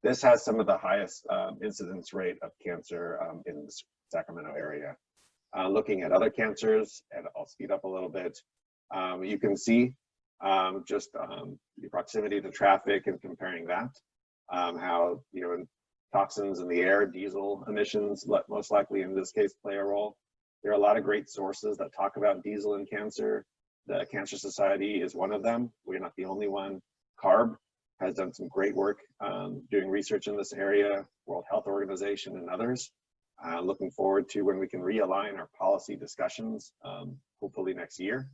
this has some of the highest incidence rate of cancer in the Sacramento area. Looking at other cancers, and I'll speed up a little bit, you can see just the proximity to traffic and comparing that, how in toxins in the air, diesel emissions, most likely in this case play a role. There are a lot of great sources that talk about diesel and cancer. The Cancer Society is one of them. We're not the only one. CARB has done some great work doing research in this area, World Health Organization and others. Looking forward to when we can realign our policy discussions, hopefully next year,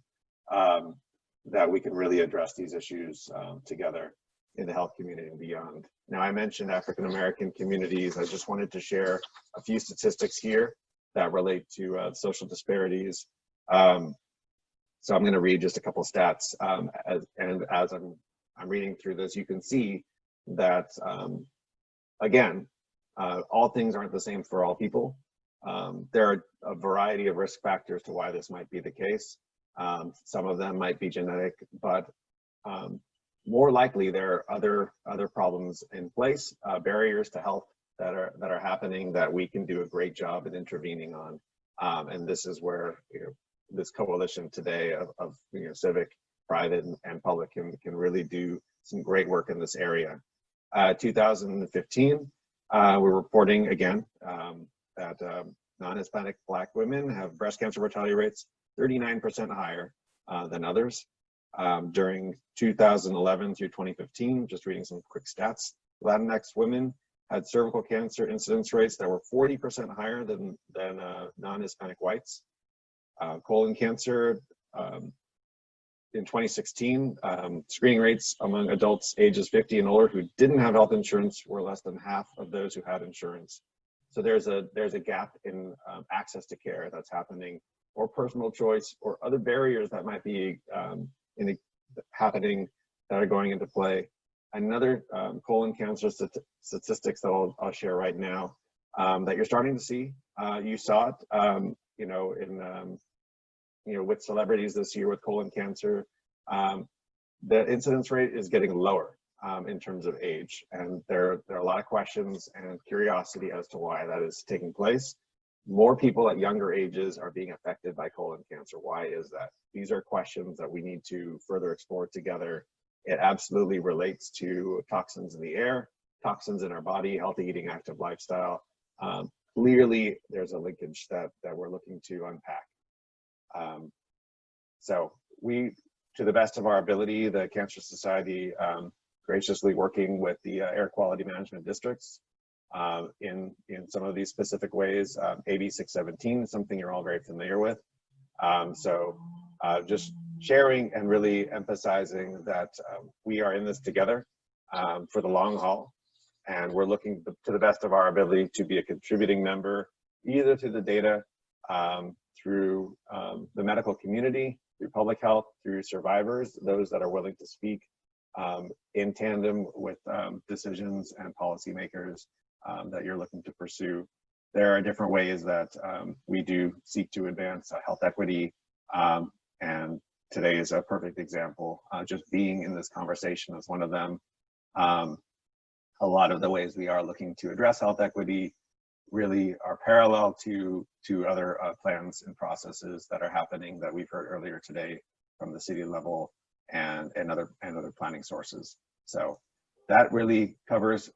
that we can really address these issues together in the health community and beyond. Now, I mentioned African American communities. I just wanted to share a few statistics here that relate to social disparities. So I'm going to read just a couple stats, as I'm reading through this, you can see that again, all things aren't the same for all people. There are a variety of risk factors to why this might be the case. Some of them might be genetic, but more likely there are other problems in place, barriers to health that are happening that we can do a great job at intervening on. And this is where this coalition today of civic, private, and public can really do some great work in this area. 2015, we're reporting again that non-Hispanic Black women have breast cancer mortality rates 39% higher than others. During 2011 through 2015, just reading some quick stats, Latinx women had cervical cancer incidence rates that were 40% higher than non-Hispanic whites. Colon cancer, in 2016, screening rates among adults ages 50 and older who didn't have health insurance were less than half of those who had insurance. So there's a gap in access to care that's happening, or personal choice, or other barriers that might be happening that are going into play. Another colon cancer statistics that I'll share right now that you're starting to see. You saw it, with celebrities this year with colon cancer. The incidence rate is getting lower in terms of age, and there are a lot of questions and curiosity as to why that is taking place. More people at younger ages are being affected by colon cancer. Why is that? These are questions that we need to further explore together. It absolutely relates to toxins in the air, toxins in our body, healthy eating, active lifestyle. Clearly, there's a linkage that we're looking to unpack. So we, to the best of our ability, the Cancer Society graciously working with the air quality management districts in some of these specific ways. AB 617 is something you're all very familiar with. Just sharing and really emphasizing that we are in this together for the long haul, and we're looking to the best of our ability to be a contributing member, either through the data, through the medical community, through public health, through survivors, those that are willing to speak in tandem with decisions and policymakers that you're looking to pursue. There are different ways that we do seek to advance health equity, and today is a perfect example. Just being in this conversation is one of them. A lot of the ways we are looking to address health equity really are parallel to other plans and processes that are happening that we've heard earlier today from the city level and other planning sources. So that really covers,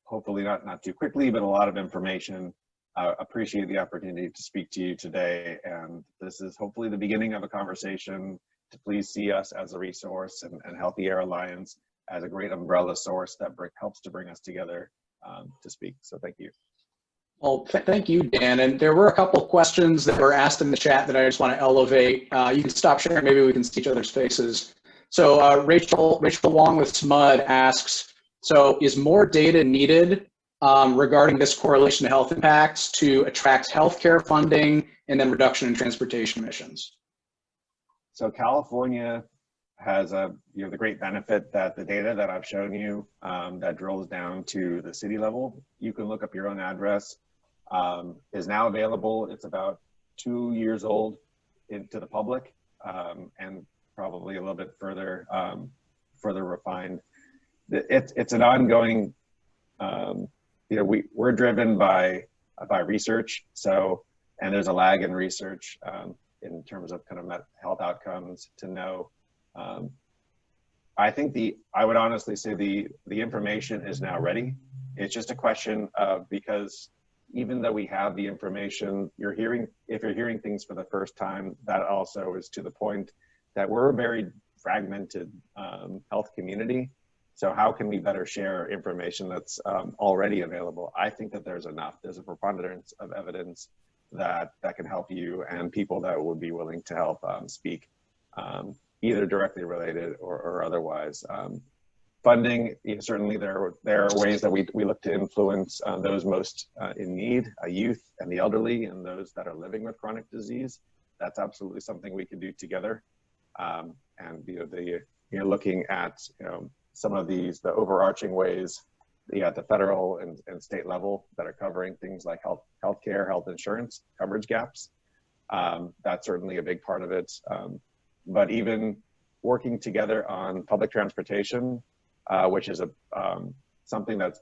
hopefully not too quickly, but a lot of information. Appreciate the opportunity to speak to you today, and this is hopefully the beginning of a conversation to please see us as a resource and Healthy Air Alliance as a great umbrella source that helps to bring us together to speak. So thank you. Well, thank you, Dan. And there were a couple of questions that were asked in the chat that I just want to elevate. You can stop sharing, maybe we can see each other's faces. So Rachel Wong with SMUD asks, so is more data needed regarding this correlation to health impacts to attract healthcare funding and then reduction in transportation emissions? So California has the great benefit that the data that I've shown you that drills down to the city level, you can look up your own address, is now available. It's about 2 years old to the public, and probably a little bit further refined. It's an ongoing, we're driven by research. So, and there's a lag in research in terms of kind of health outcomes to know. I think I would honestly say the information is now ready. It's just a question of, because even though we have the information, if you're hearing things for the first time, that also is to the point that we're a very fragmented health community. So how can we better share information that's already available? I think that there's enough. There's a preponderance of evidence that can help you and people that would be willing to help speak, either directly related or otherwise. Funding, certainly there are ways that we look to influence those most in need, youth and the elderly, and those that are living with chronic disease. That's absolutely something we can do together. And looking at some of the overarching ways, at the federal and state level that are covering things like healthcare, health insurance, coverage gaps. That's certainly a big part of it. But even working together on public transportation, which is something that's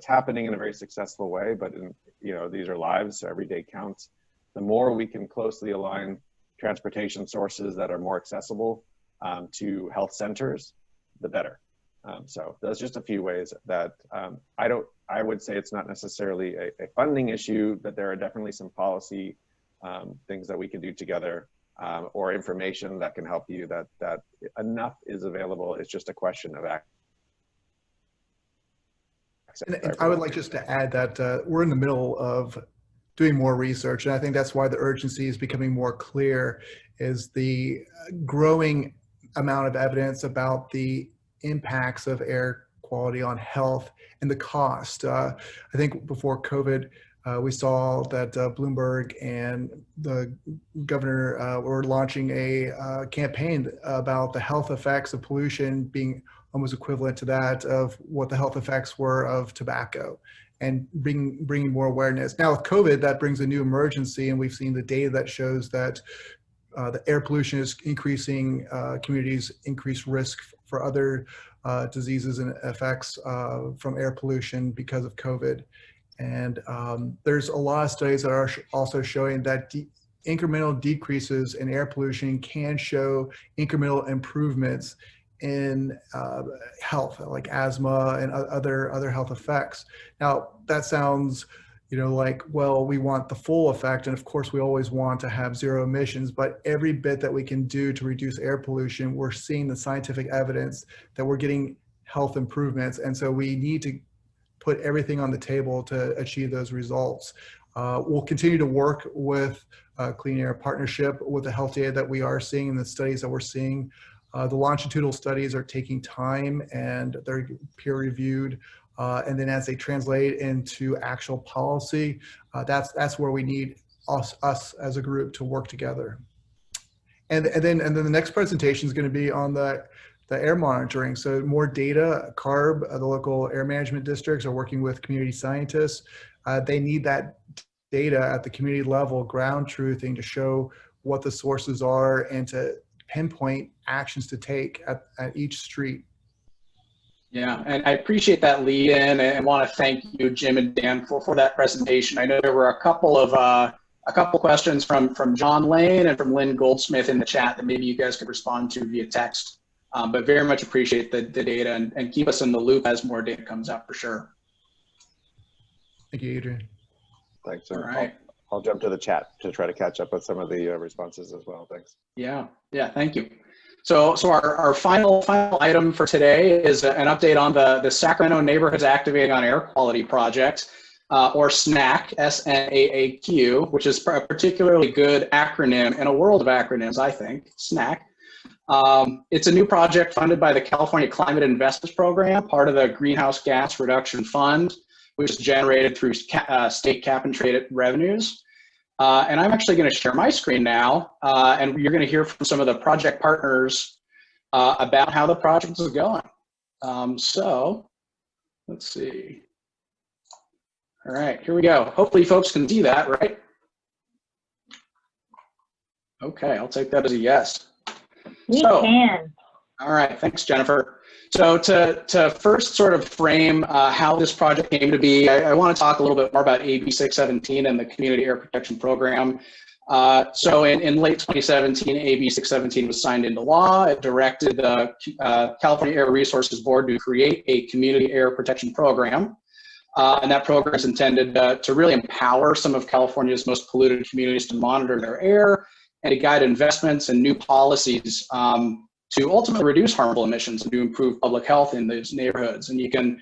happening in a very successful way, but these are lives, so every day counts. The more we can closely align transportation sources that are more accessible to health centers, the better. So that's just a few ways that I would say it's not necessarily a funding issue, but there are definitely some policy things that we can do together, or information that can help you, that enough is available. It's just a question of access. And I would like just to add that we're in the middle of doing more research, and I think that's why the urgency is becoming more clear, is the growing amount of evidence about the impacts of air quality on health and the cost. I think before COVID, we saw that Bloomberg and the governor were launching a campaign about the health effects of pollution being almost equivalent to that of what the health effects were of tobacco, and bringing more awareness. Now with COVID, that brings a new emergency, and we've seen the data that shows that the air pollution is increasing communities' increased risk for other diseases and effects from air pollution because of COVID. And there's a lot of studies that are also showing that incremental decreases in air pollution can show incremental improvements in health, like asthma and other health effects. Now that sounds, like, well, we want the full effect, and of course we always want to have zero emissions, but every bit that we can do to reduce air pollution, we're seeing the scientific evidence that we're getting health improvements, and so we need to put everything on the table to achieve those results. We'll continue to work with Clean Air Partnership with the health data that we are seeing and the studies that we're seeing. The longitudinal studies are taking time, and they're peer reviewed. And then as they translate into actual policy, that's where we need us as a group to work together. And then the next presentation is going to be on the air monitoring. So more data. CARB, the local air management districts, are working with community scientists. They need that data at the community level, ground truthing, to show what the sources are and to pinpoint actions to take at each street. Yeah, and I appreciate that lead in, and want to thank you, Jim and Dan, for that presentation. I know there were a couple questions from John Lane and from Lynn Goldsmith in the chat that maybe you guys could respond to via text. But very much appreciate the data, and keep us in the loop as more data comes out for sure. Thank you, Adrian. Thanks. All right. I'll jump to the chat to try to catch up with some of the responses as well. Thanks. Yeah, thank you. So our final item for today is an update on the Sacramento Neighborhoods Activating on Air Quality project, or SNAAQ, SNAAQ, which is a particularly good acronym in a world of acronyms, I think, SNAAQ. It's a new project funded by the California Climate Investments Program, part of the Greenhouse Gas Reduction Fund, which is generated through state cap and trade revenues. And I'm actually going to share my screen now, and you're going to hear from some of the project partners about how the project is going. So let's see. All right, here we go. Hopefully folks can see that, right? Okay, I'll take that as a yes. We can. All right, thanks, Jennifer. So to first sort of frame how this project came to be, I want to talk a little bit more about AB 617 and the Community Air Protection Program. So in late 2017, AB 617 was signed into law. It directed the California Air Resources Board to create a Community Air Protection Program. And that program is intended to really empower some of California's most polluted communities to monitor their air and to guide investments and new policies to ultimately reduce harmful emissions and to improve public health in those neighborhoods. And you can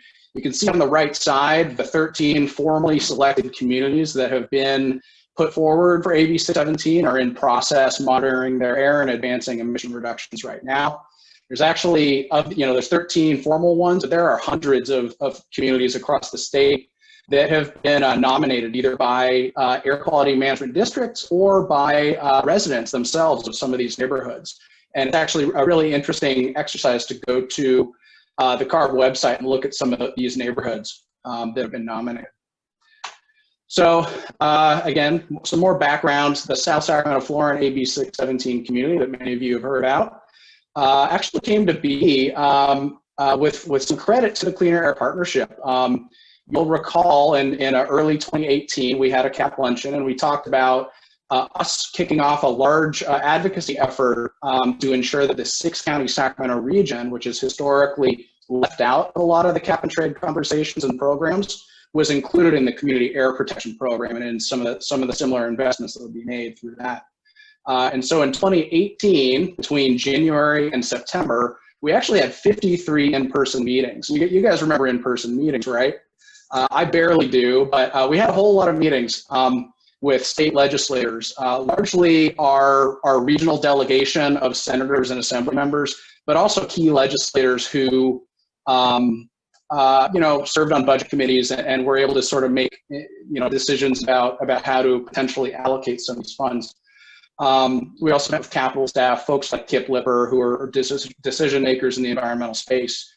see on the right side the 13 formally selected communities that have been put forward for AB 617 are in process monitoring their air and advancing emission reductions right now. There's actually, there's 13 formal ones, but there are hundreds of communities across the state that have been nominated either by air quality management districts or by residents themselves of some of these neighborhoods. And it's actually a really interesting exercise to go to the CARB website and look at some of these neighborhoods that have been nominated. So again, some more background. The South Sacramento-Florin AB 617 community that many of you have heard about actually came to be with some credit to the Clean Air Partnership. You'll recall in early 2018, we had a CAP luncheon and we talked about us kicking off a large advocacy effort to ensure that the 6-county Sacramento region, which is historically left out of a lot of the cap and trade conversations and programs, was included in the community air protection program and in some of the similar investments that would be made through that. And so in 2018, between January and September, we actually had 53 in-person meetings. You guys remember in-person meetings, right? I barely do, but we had a whole lot of meetings with state legislators, largely our regional delegation of senators and assembly members, but also key legislators who served on budget committees and were able to sort of make decisions about how to potentially allocate some of these funds. We also met with capital staff, folks like Kip Lipper, who are decision makers in the environmental space.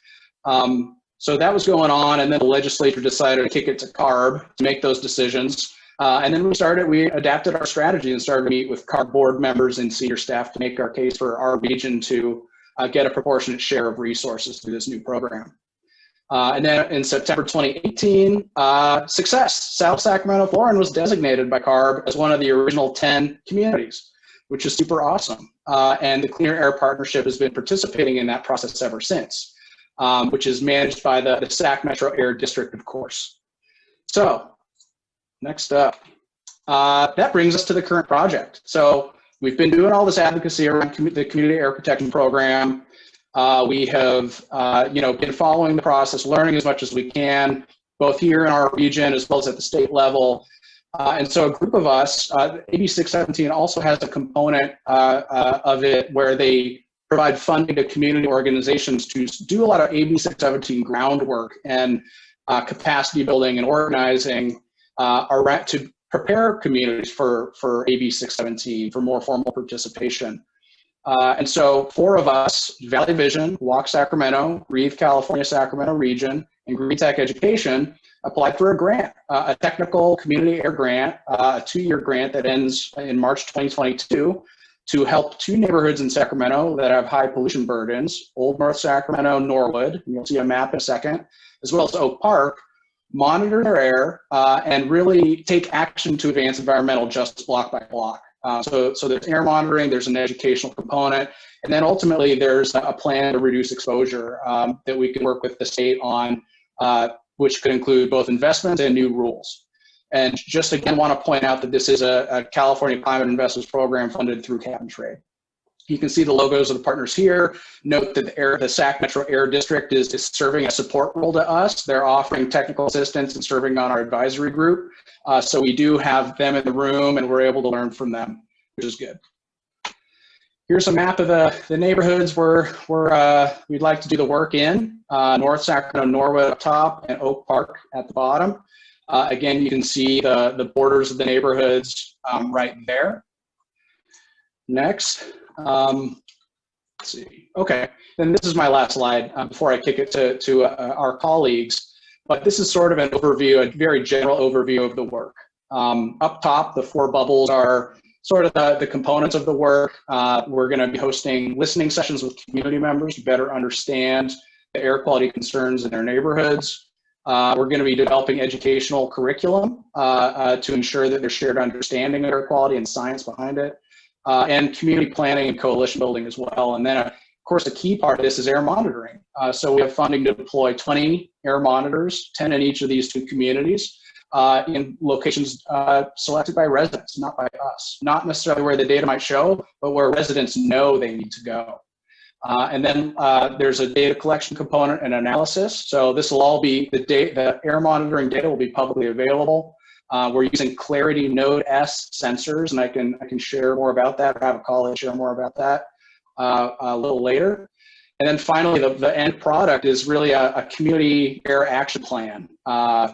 So that was going on, and then the legislature decided to kick it to CARB to make those decisions. And then we adapted our strategy and started to meet with CARB board members and senior staff to make our case for our region to get a proportionate share of resources through this new program. And then in September 2018, success. South Sacramento-Florin was designated by CARB as one of the original 10 communities, which is super awesome. And the Cleaner Air Partnership has been participating in that process ever since, which is managed by the Sac Metro Air District, of course. So next up, that brings us to the current project. So we've been doing all this advocacy around the Community Air Protection Program. We have, been following the process, learning as much as we can, both here in our region as well as at the state level. And so a group of us, AB 617 also has a component of it where they provide funding to community organizations to do a lot of AB 617 groundwork and capacity building and organizing to prepare communities for AB 617 for more formal participation. And so 4 of us, Valley Vision, WALKSacramento, Breathe California Sacramento Region, and Green Tech Education applied for a grant, a technical community air grant, a 2-year grant that ends in March 2022 to help 2 neighborhoods in Sacramento that have high pollution burdens, Old North Sacramento, Norwood, and you'll see a map in a second, as well as Oak Park, monitor their air and really take action to advance environmental justice block by block. So there's air monitoring, there's an educational component, and then ultimately there's a plan to reduce exposure that we can work with the state on, which could include both investments and new rules. And just again, want to point out that this is a California Climate Investments Program funded through Cap and Trade. You can see the logos of the partners here. Note that the Sac Metro Air District is serving a support role to us. They're offering technical assistance and serving on our advisory group. So we do have them in the room and we're able to learn from them, which is good. Here's a map of the neighborhoods where we'd like to do the work in. North Sacramento, Norwood up top, and Oak Park at the bottom. Again, you can see the borders of the neighborhoods right there. Next. Let's see. Okay, then this is my last slide before I kick it to our colleagues. But this is sort of an overview, a very general overview of the work. Up top, the 4 bubbles are sort of the components of the work. We're going to be hosting listening sessions with community members to better understand the air quality concerns in their neighborhoods. We're going to be developing educational curriculum to ensure that there's shared understanding of air quality and science behind it. And community planning and coalition building as well. And then course, a key part of this is air monitoring. So we have funding to deploy 20 air monitors, 10 in each of these 2 communities, in locations selected by residents, not by us. Not necessarily where the data might show, but where residents know they need to go. And then there's a data collection component and analysis. So this will all be, the air monitoring data will be publicly available. We're using Clarity Node S sensors, and I can share more about that, or have a colleague share more about that a little later. And then finally, the end product is really a community air action plan.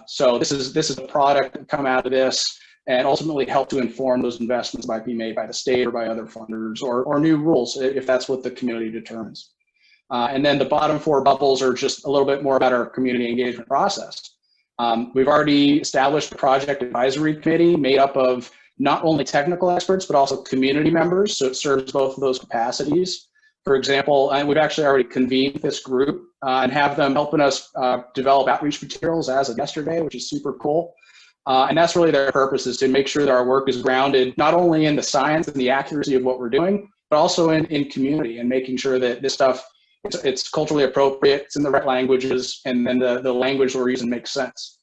So this is a product that come out of this and ultimately help to inform those investments that might be made by the state or by other funders, or new rules if that's what the community determines. And then the bottom 4 bubbles are just a little bit more about our community engagement process. We've already established a project advisory committee made up of not only technical experts, but also community members. So it serves both of those capacities. For example, and we've actually already convened this group and have them helping us develop outreach materials as of yesterday, which is super cool. And that's really their purpose, is to make sure that our work is grounded not only in the science and the accuracy of what we're doing, but also in community, and making sure that this stuff, it's culturally appropriate, it's in the right languages, and then the language we're using makes sense.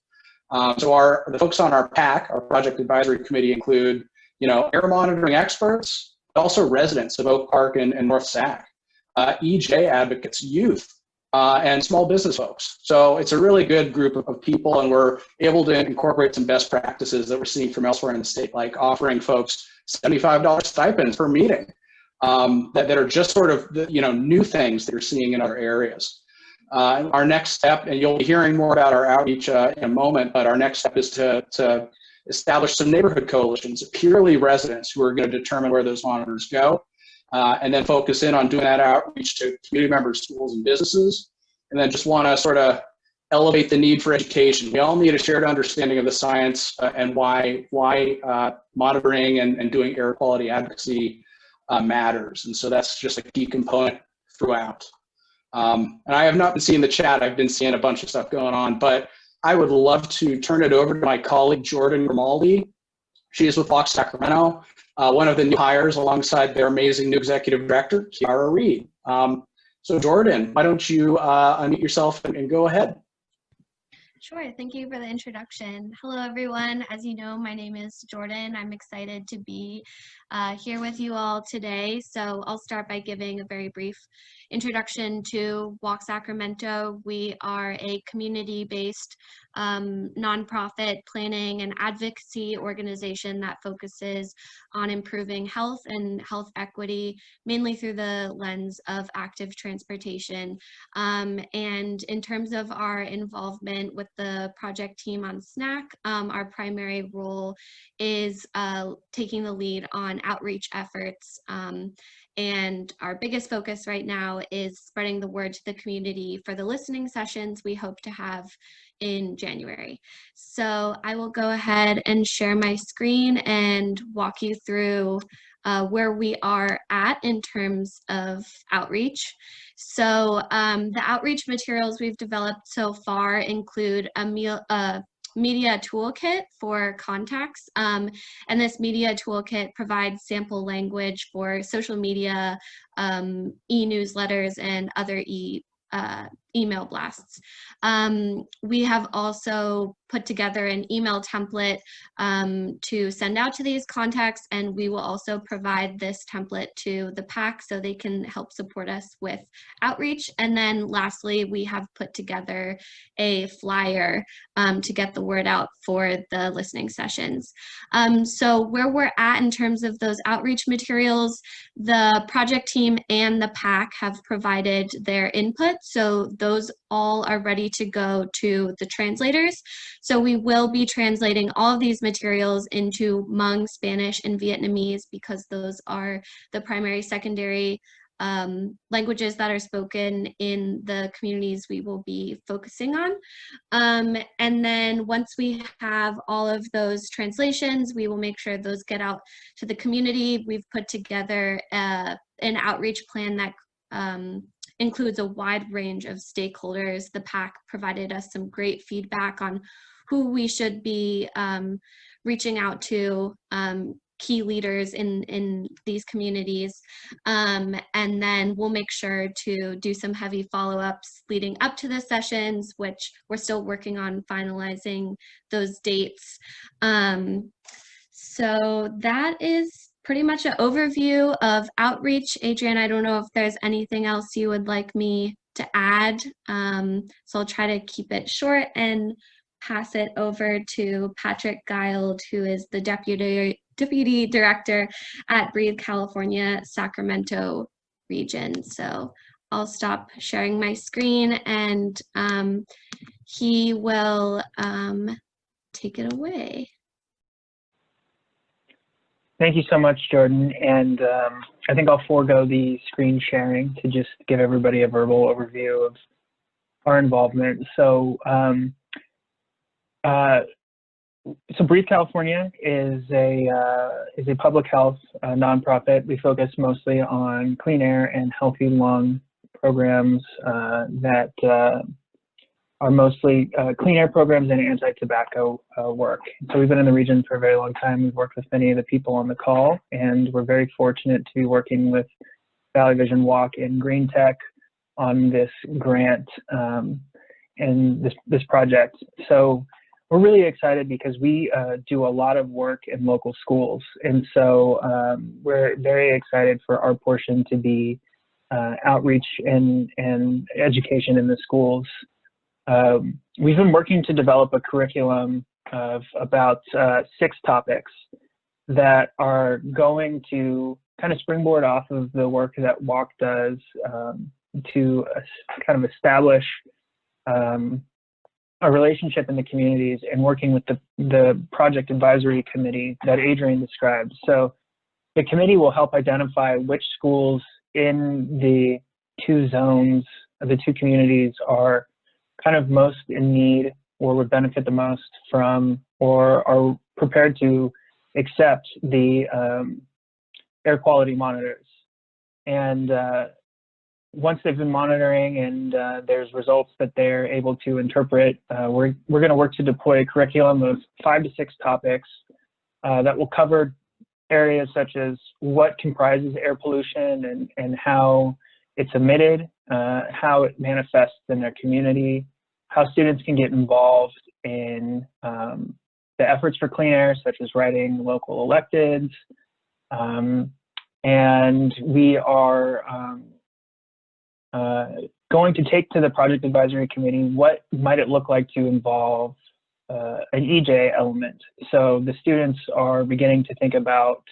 So the folks on our PAC, our Project Advisory Committee, include, air monitoring experts, but also residents of Oak Park and North Sac, EJ advocates, youth, and small business folks. So it's a really good group of people, and we're able to incorporate some best practices that we're seeing from elsewhere in the state, like offering folks $75 stipends per meeting, that are just sort of new things that you're seeing in other areas. Our next step, and you'll be hearing more about our outreach in a moment, but our next step is to establish some neighborhood coalitions, purely residents who are going to determine where those monitors go. And then focus in on doing that outreach to community members, schools, and businesses. And then just want to sort of elevate the need for education. We all need a shared understanding of the science and why monitoring and doing air quality advocacy matters. And so that's just a key component throughout. And I have not been seeing the chat. I've been seeing a bunch of stuff going on, but I would love to turn it over to my colleague, Jordan Grimaldi. She is with WALKSacramento. One of the new hires alongside their amazing new executive director, Kiara Reed. So Jordan, why don't you unmute yourself and go ahead. Sure, thank you for the introduction. Hello everyone, as you know, my name is Jordan. I'm excited to be here with you all today. So I'll start by giving a very brief introduction to WALKSacramento. We are a community-based nonprofit planning and advocacy organization that focuses on improving health and health equity, mainly through the lens of active transportation. And in terms of our involvement with the project team on SNAAQ, our primary role is taking the lead on outreach efforts. And our biggest focus right now is spreading the word to the community for the listening sessions we hope to have in January. So I will go ahead and share my screen and walk you through where we are at in terms of outreach. So the outreach materials we've developed so far include a media toolkit for contacts, and this media toolkit provides sample language for social media, e-newsletters, and other email blasts. We have also put together an email template to send out to these contacts, and we will also provide this template to the PAC so they can help support us with outreach. And then lastly, we have put together a flyer to get the word out for the listening sessions. So where we're at in terms of those outreach materials, the project team and the PAC have provided their input, so those all are ready to go to the translators. So we will be translating all of these materials into Hmong, Spanish, and Vietnamese, because those are the primary, secondary languages that are spoken in the communities we will be focusing on. And then once we have all of those translations, we will make sure those get out to the community. We've put together an outreach plan that includes a wide range of stakeholders. The PAC provided us some great feedback on who we should be reaching out to key leaders in these communities. And then we'll make sure to do some heavy follow-ups leading up to the sessions, which we're still working on finalizing those dates. So that is pretty much an overview of outreach. Adrian, I don't know if there's anything else you would like me to add. So I'll try to keep it short and pass it over to Patrick Guild, who is the Deputy Director at Breathe California Sacramento Region. So I'll stop sharing my screen and he will take it away. Thank you so much, Jordan. And I think I'll forego the screen sharing to just give everybody a verbal overview of our involvement. So, Breathe California is a public health nonprofit. We focus mostly on clean air and healthy lung programs that are mostly clean air programs and anti-tobacco work. So we've been in the region for a very long time. We've worked with many of the people on the call, and we're very fortunate to be working with Valley Vision Walk and Green Tech on this grant and this project. So we're really excited because we do a lot of work in local schools. And so we're very excited for our portion to be outreach and education in the schools. We've been working to develop a curriculum of about 6 topics that are going to kind of springboard off of the work that WALK does to kind of establish a relationship in the communities and working with the project advisory committee that Adrian described. So the committee will help identify which schools in the 2 zones, the 2 communities are kind of most in need or would benefit the most from or are prepared to accept the air quality monitors. And once they've been monitoring and there's results that they're able to interpret, we're going to work to deploy a curriculum of 5 to 6 topics that will cover areas such as what comprises air pollution and how it's emitted, how it manifests in their community, how students can get involved in the efforts for clean air, such as writing local electeds. And we are going to take to the project advisory committee what might it look like to involve an EJ element. So the students are beginning to think about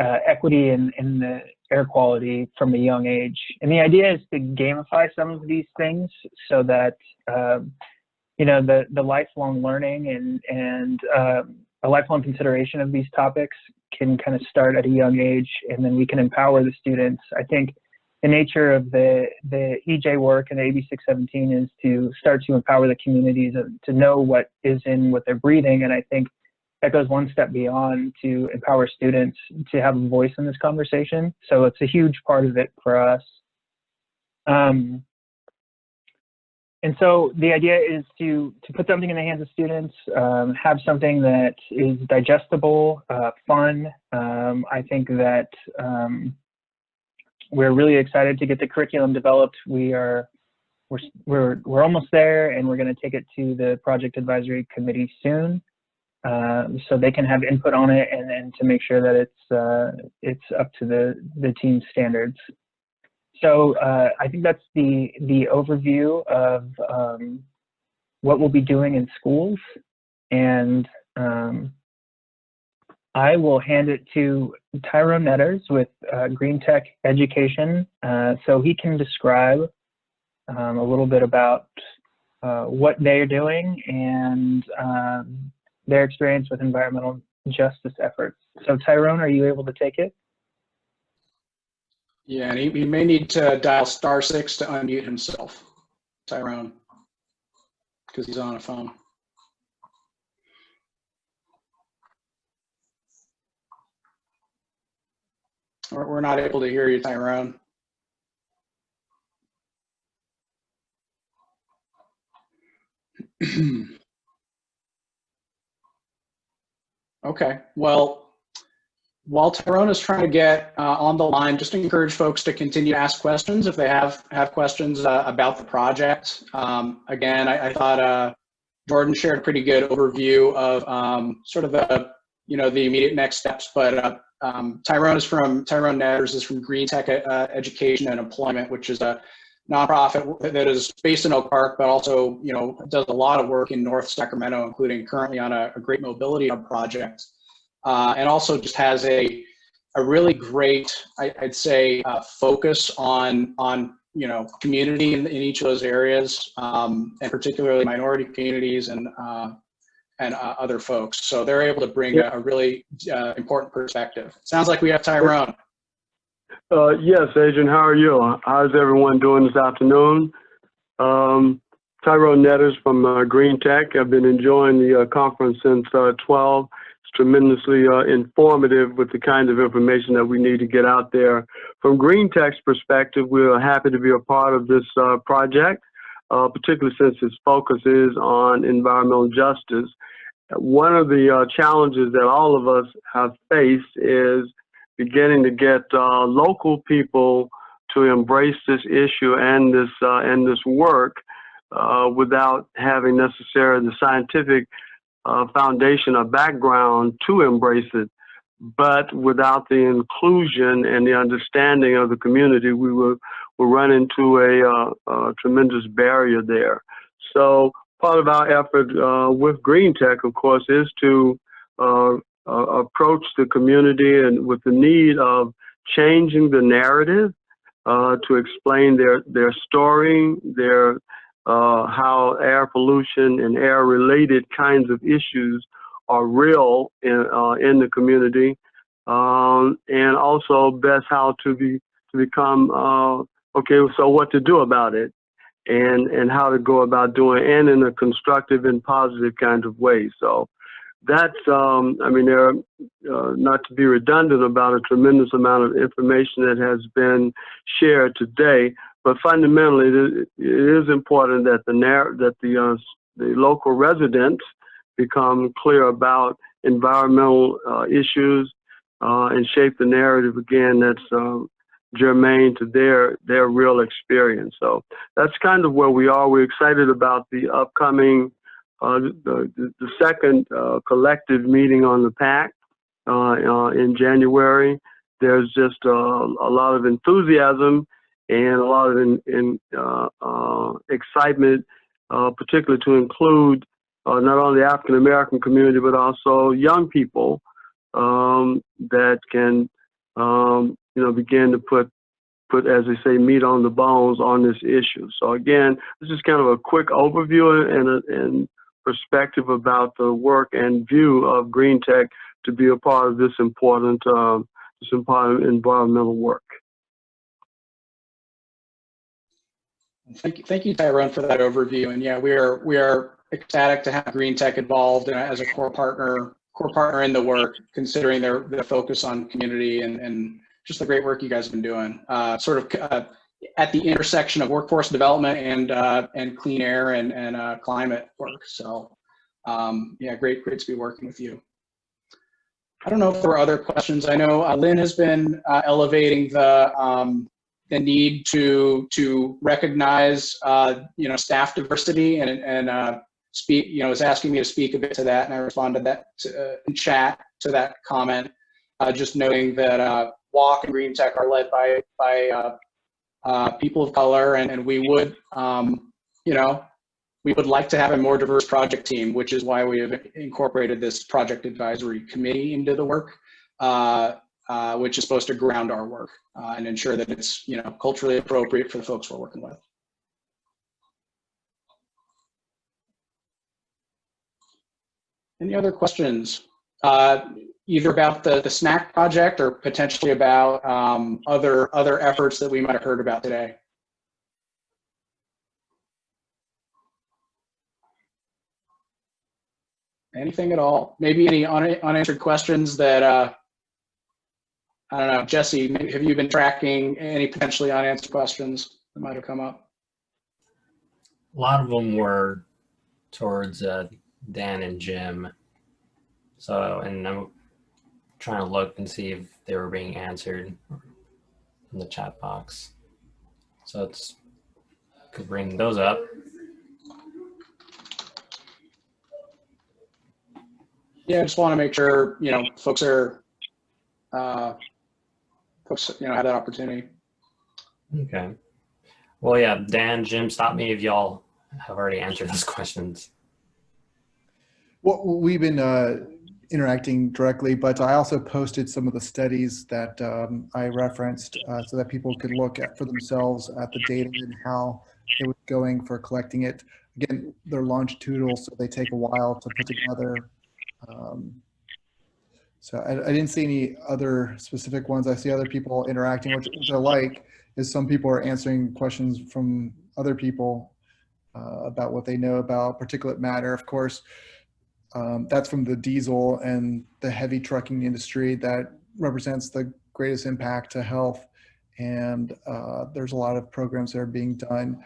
equity in the air quality from a young age. And the idea is to gamify some of these things so that, you know, the lifelong learning and a lifelong consideration of these topics can kind of start at a young age, and then we can empower the students. I think the nature of the EJ work and the AB 617 is to start to empower the communities to know what is in what they're breathing. And I think that goes one step beyond to empower students to have a voice in this conversation. So it's a huge part of it for us. And so the idea is to put something in the hands of students, have something that is digestible, fun. I think that we're really excited to get the curriculum developed. We're almost there, and we're going to take it to the project advisory committee soon, so they can have input on it, and then to make sure that it's up to the team's standards. So I think that's the overview of what we'll be doing in schools, and I will hand it to Tyrone Netters with Green Tech Education, so he can describe a little bit about what they're doing and their experience with environmental justice efforts. So Tyrone, are you able to take it? Yeah, and he may need to dial *6 to unmute himself, Tyrone, because he's on a phone. We're not able to hear you, Tyrone. Okay, well, while Tyrone is trying to get on the line, just to encourage folks to continue to ask questions if they have questions about the project. Again, I thought Jordan shared a pretty good overview of sort of the the immediate next steps, but Tyrone Netters is from Green Tech Education and Employment, which is a nonprofit that is based in Oak Park, but also does a lot of work in North Sacramento, including currently on a great mobility hub project. And also just has a really great, I'd say, focus on community in each of those areas, and particularly minority communities and other folks. So they're able to bring a really important perspective. Sounds like we have Tyrone. Yes, Adrian, how are you? How's everyone doing this afternoon? Tyrone Netters from Green Tech. I've been enjoying the conference since 12. Tremendously informative with the kind of information that we need to get out there. From Green Tech's perspective, we're happy to be a part of this project, particularly since its focus is on environmental justice. One of the challenges that all of us have faced is beginning to get local people to embrace this issue and this work without having necessarily the scientific foundation or background to embrace it, but without the inclusion and the understanding of the community, we will run into a tremendous barrier there. So part of our effort with Green Tech, of course, is to approach the community and with the need of changing the narrative to explain their story, their how air pollution and air-related kinds of issues are real in the community, and also best how to become okay. So what to do about it, and how to go about doing, and in a constructive and positive kind of way. So that's I mean, there not to be redundant about a tremendous amount of information that has been shared today. But fundamentally, it is important that the local residents become clear about environmental issues and shape the narrative again that's germane to their real experience. So that's kind of where we are. We're excited about the upcoming the second collective meeting on the PAC in January. There's just a lot of enthusiasm and a lot of excitement, particularly to include not only the African American community, but also young people that can, begin to put, as they say, meat on the bones on this issue. So again, this is kind of a quick overview and perspective about the work and view of Green Tech to be a part of this important environmental work. Thank you, Tyrone, for that overview. And yeah, we are ecstatic to have Green Tech involved as a core partner in the work, considering their focus on community and just the great work you guys have been doing, sort of at the intersection of workforce development and clean air and climate work. So yeah, great to be working with you. I don't know if there are other questions. I know Lynn has been elevating the need to recognize staff diversity and speak, is asking me to speak a bit to that, and I responded that in chat to that comment, just noting that WALK and Green Tech are led by people of color, and we would we would like to have a more diverse project team, which is why we have incorporated this project advisory committee into the work, which is supposed to ground our work and ensure that it's culturally appropriate for the folks we're working with. Any other questions, either about the SNAAQ project or potentially about other efforts that we might have heard about today? Anything at all? Maybe any unanswered questions that I don't know, Jesse, have you been tracking any potentially unanswered questions that might have come up? A lot of them were towards Dan and Jim. So, and I'm trying to look and see if they were being answered in the chat box. So it's, could bring those up. Yeah, I just want to make sure, you know, folks are, you know, have that opportunity. Okay. Well, yeah, Dan, Jim, stop me if y'all have already answered those questions. Well, we've been interacting directly, but I also posted some of the studies that I referenced so that people could look at for themselves at the data and how it was going for collecting it. Again, they're longitudinal, so they take a while to put together. So I didn't see any other specific ones. I see other people interacting, which I like, is some people are answering questions from other people about what they know about particulate matter. Of course, that's from the diesel and the heavy trucking industry that represents the greatest impact to health. And there's a lot of programs that are being done.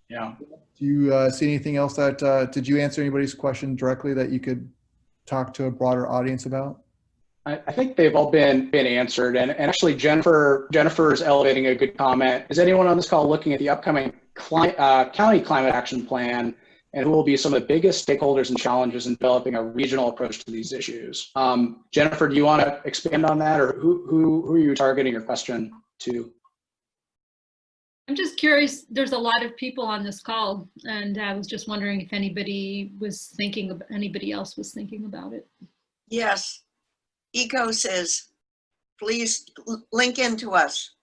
Yeah. Do you see anything else that, did you answer anybody's question directly that you could talk to a broader audience about? I think they've all been answered. And actually, Jennifer is elevating a good comment. Is anyone on this call looking at the upcoming county climate action plan, and who will be some of the biggest stakeholders and challenges in developing a regional approach to these issues? Jennifer, do you want to expand on that, or who are you targeting your question to? I'm just curious, there's a lot of people on this call, and I was just wondering if anybody else was thinking about it. Yes. ECO says, please link into us.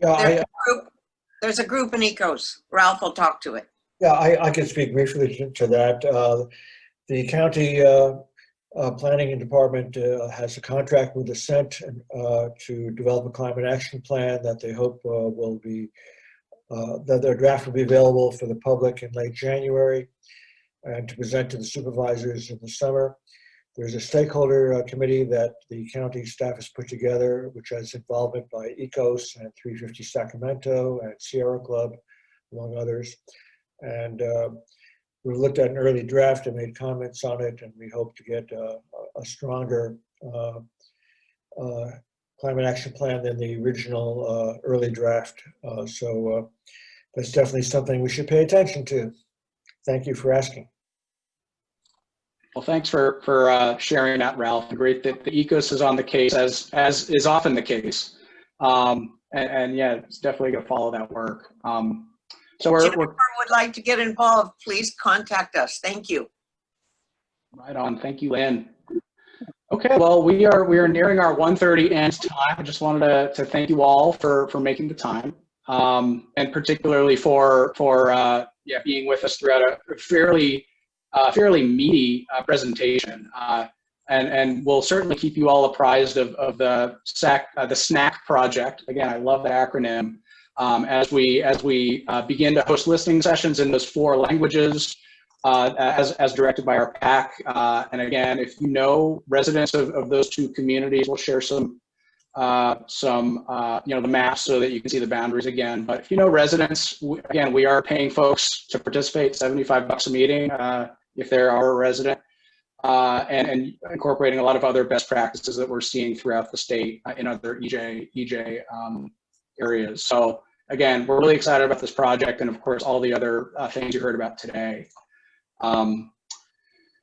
Yeah, there's a group in ECOS. Ralph will talk to it. Yeah, I can speak briefly to that. The county planning department has a contract with Ascent to develop a climate action plan that they hope will be, that their draft will be available for the public in late January and to present to the supervisors in the summer. There's a stakeholder committee that the county staff has put together, which has involvement by ECOS and 350 Sacramento and Sierra Club, among others. And we've looked at an early draft and made comments on it, and we hope to get a stronger climate action plan than the original early draft. So that's definitely something we should pay attention to. Thank you for asking. Well, thanks for sharing that, Ralph. Great that the ECOS is on the case, as is often the case. And yeah, it's definitely going to follow that work. So if Jennifer would like to get involved, please contact us. Thank you. Right on. Thank you, Lynn. Okay, well, we are nearing our 1:30 end time. I just wanted to thank you all for making the time, and particularly for being with us throughout a fairly meaty presentation. And we'll certainly keep you all apprised of the SNAAQ project. Again, I love the acronym. As we begin to host listening sessions in those 4 languages, as directed by our PAC. And again, if you know residents of those 2 communities, we'll share some the maps so that you can see the boundaries again. But if you know residents, again, we are paying folks to participate, $75 a meeting if they're our resident, and incorporating a lot of other best practices that we're seeing throughout the state in other EJ areas. So again, we're really excited about this project, and of course, all the other things you heard about today.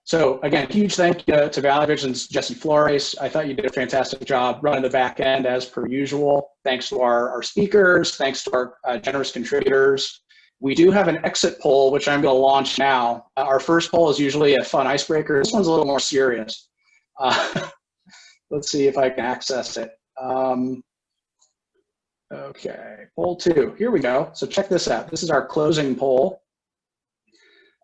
So again, huge thank you to Valley Vision's Jesse Flores. I thought you did a fantastic job running the back end as per usual. Thanks to our speakers, thanks to our generous contributors. We do have an exit poll, which I'm going to launch now. Our first poll is usually a fun icebreaker. This one's a little more serious. Let's see if I can access it. Okay, poll 2, here we go. So check this out. This is our closing poll.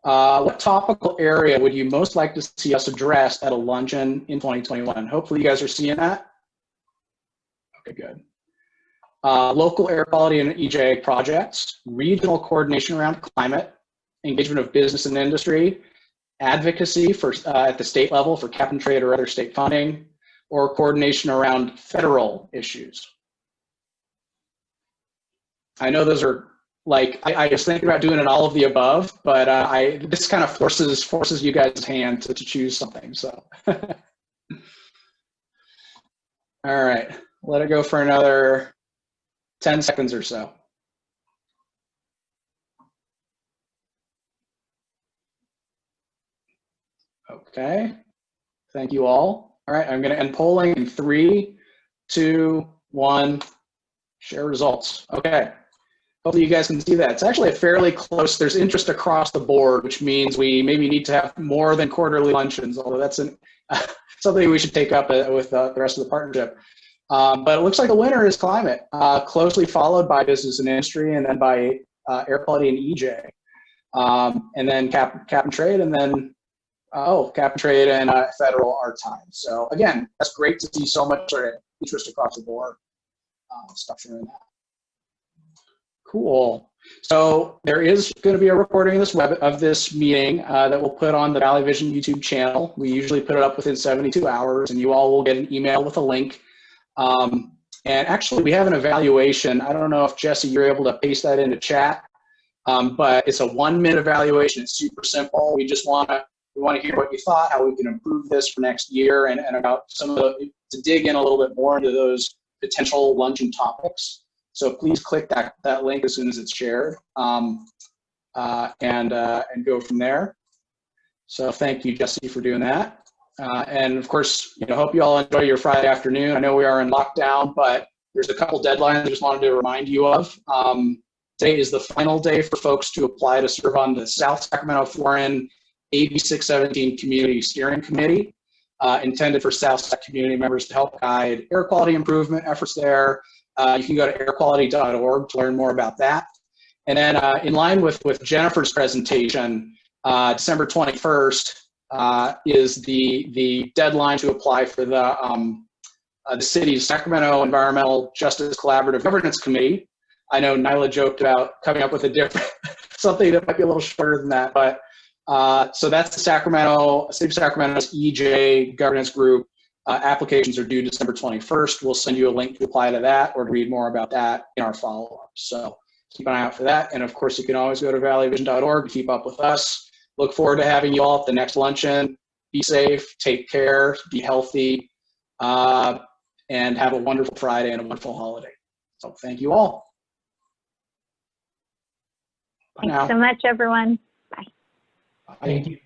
What topical area would you most like to see us address at a luncheon in 2021? Hopefully you guys are seeing that. Okay, good. Local air quality and EJ projects, regional coordination around climate, engagement of business and industry, advocacy for at the state level for cap and trade or other state funding, or coordination around federal issues. I know those are like I was thinking about doing it all of the above, but this kind of forces you guys' hand to choose something. So, all right, let it go for another 10 seconds or so. Okay, thank you all. All right, I'm going to end polling in 3, 2, 1. Share results. Okay. Hopefully you guys can see that. It's actually a fairly close, there's interest across the board, which means we maybe need to have more than quarterly luncheons, although that's something we should take up with the rest of the partnership. But it looks like the winner is climate, closely followed by business and industry, and then by air quality and EJ. And then cap and trade, and then, cap and trade and federal are tied. So again, that's great to see so much sort of interest across the board. Stop sharing that. Cool. So there is going to be a recording of this meeting that we'll put on the Valley Vision YouTube channel. We usually put it up within 72 hours, and you all will get an email with a link. And actually, we have an evaluation. I don't know if Jesse, you're able to paste that into chat, but it's a 1-minute evaluation. It's super simple. We just want to hear what you thought, how we can improve this for next year, and about some of to dig in a little bit more into those potential luncheon topics. So please click that link as soon as it's shared, and go from there. So thank you, Jesse, for doing that. And of course, hope you all enjoy your Friday afternoon. I know we are in lockdown, but there's a couple deadlines I just wanted to remind you of. Today is the final day for folks to apply to serve on the South Sacramento-Florin AB 617 Community Steering Committee, intended for South Sac community members to help guide air quality improvement efforts there. You can go to airquality.org to learn more about that. And then in line with Jennifer's presentation, December 21st is the deadline to apply for the city's Sacramento Environmental Justice Collaborative Governance Committee. I know Nyla joked about coming up with a different, something that might be a little shorter than that, but so that's the City of Sacramento's EJ governance group. Applications are due December 21st. We'll send you a link to apply to that or to read more about that in our follow-up. So keep an eye out for that. And of course, you can always go to valleyvision.org to keep up with us. Look forward to having you all at the next luncheon. Be safe, take care, be healthy, and have a wonderful Friday and a wonderful holiday. So thank you all. Bye now. Thanks so much, everyone. Bye. Bye. Thank you.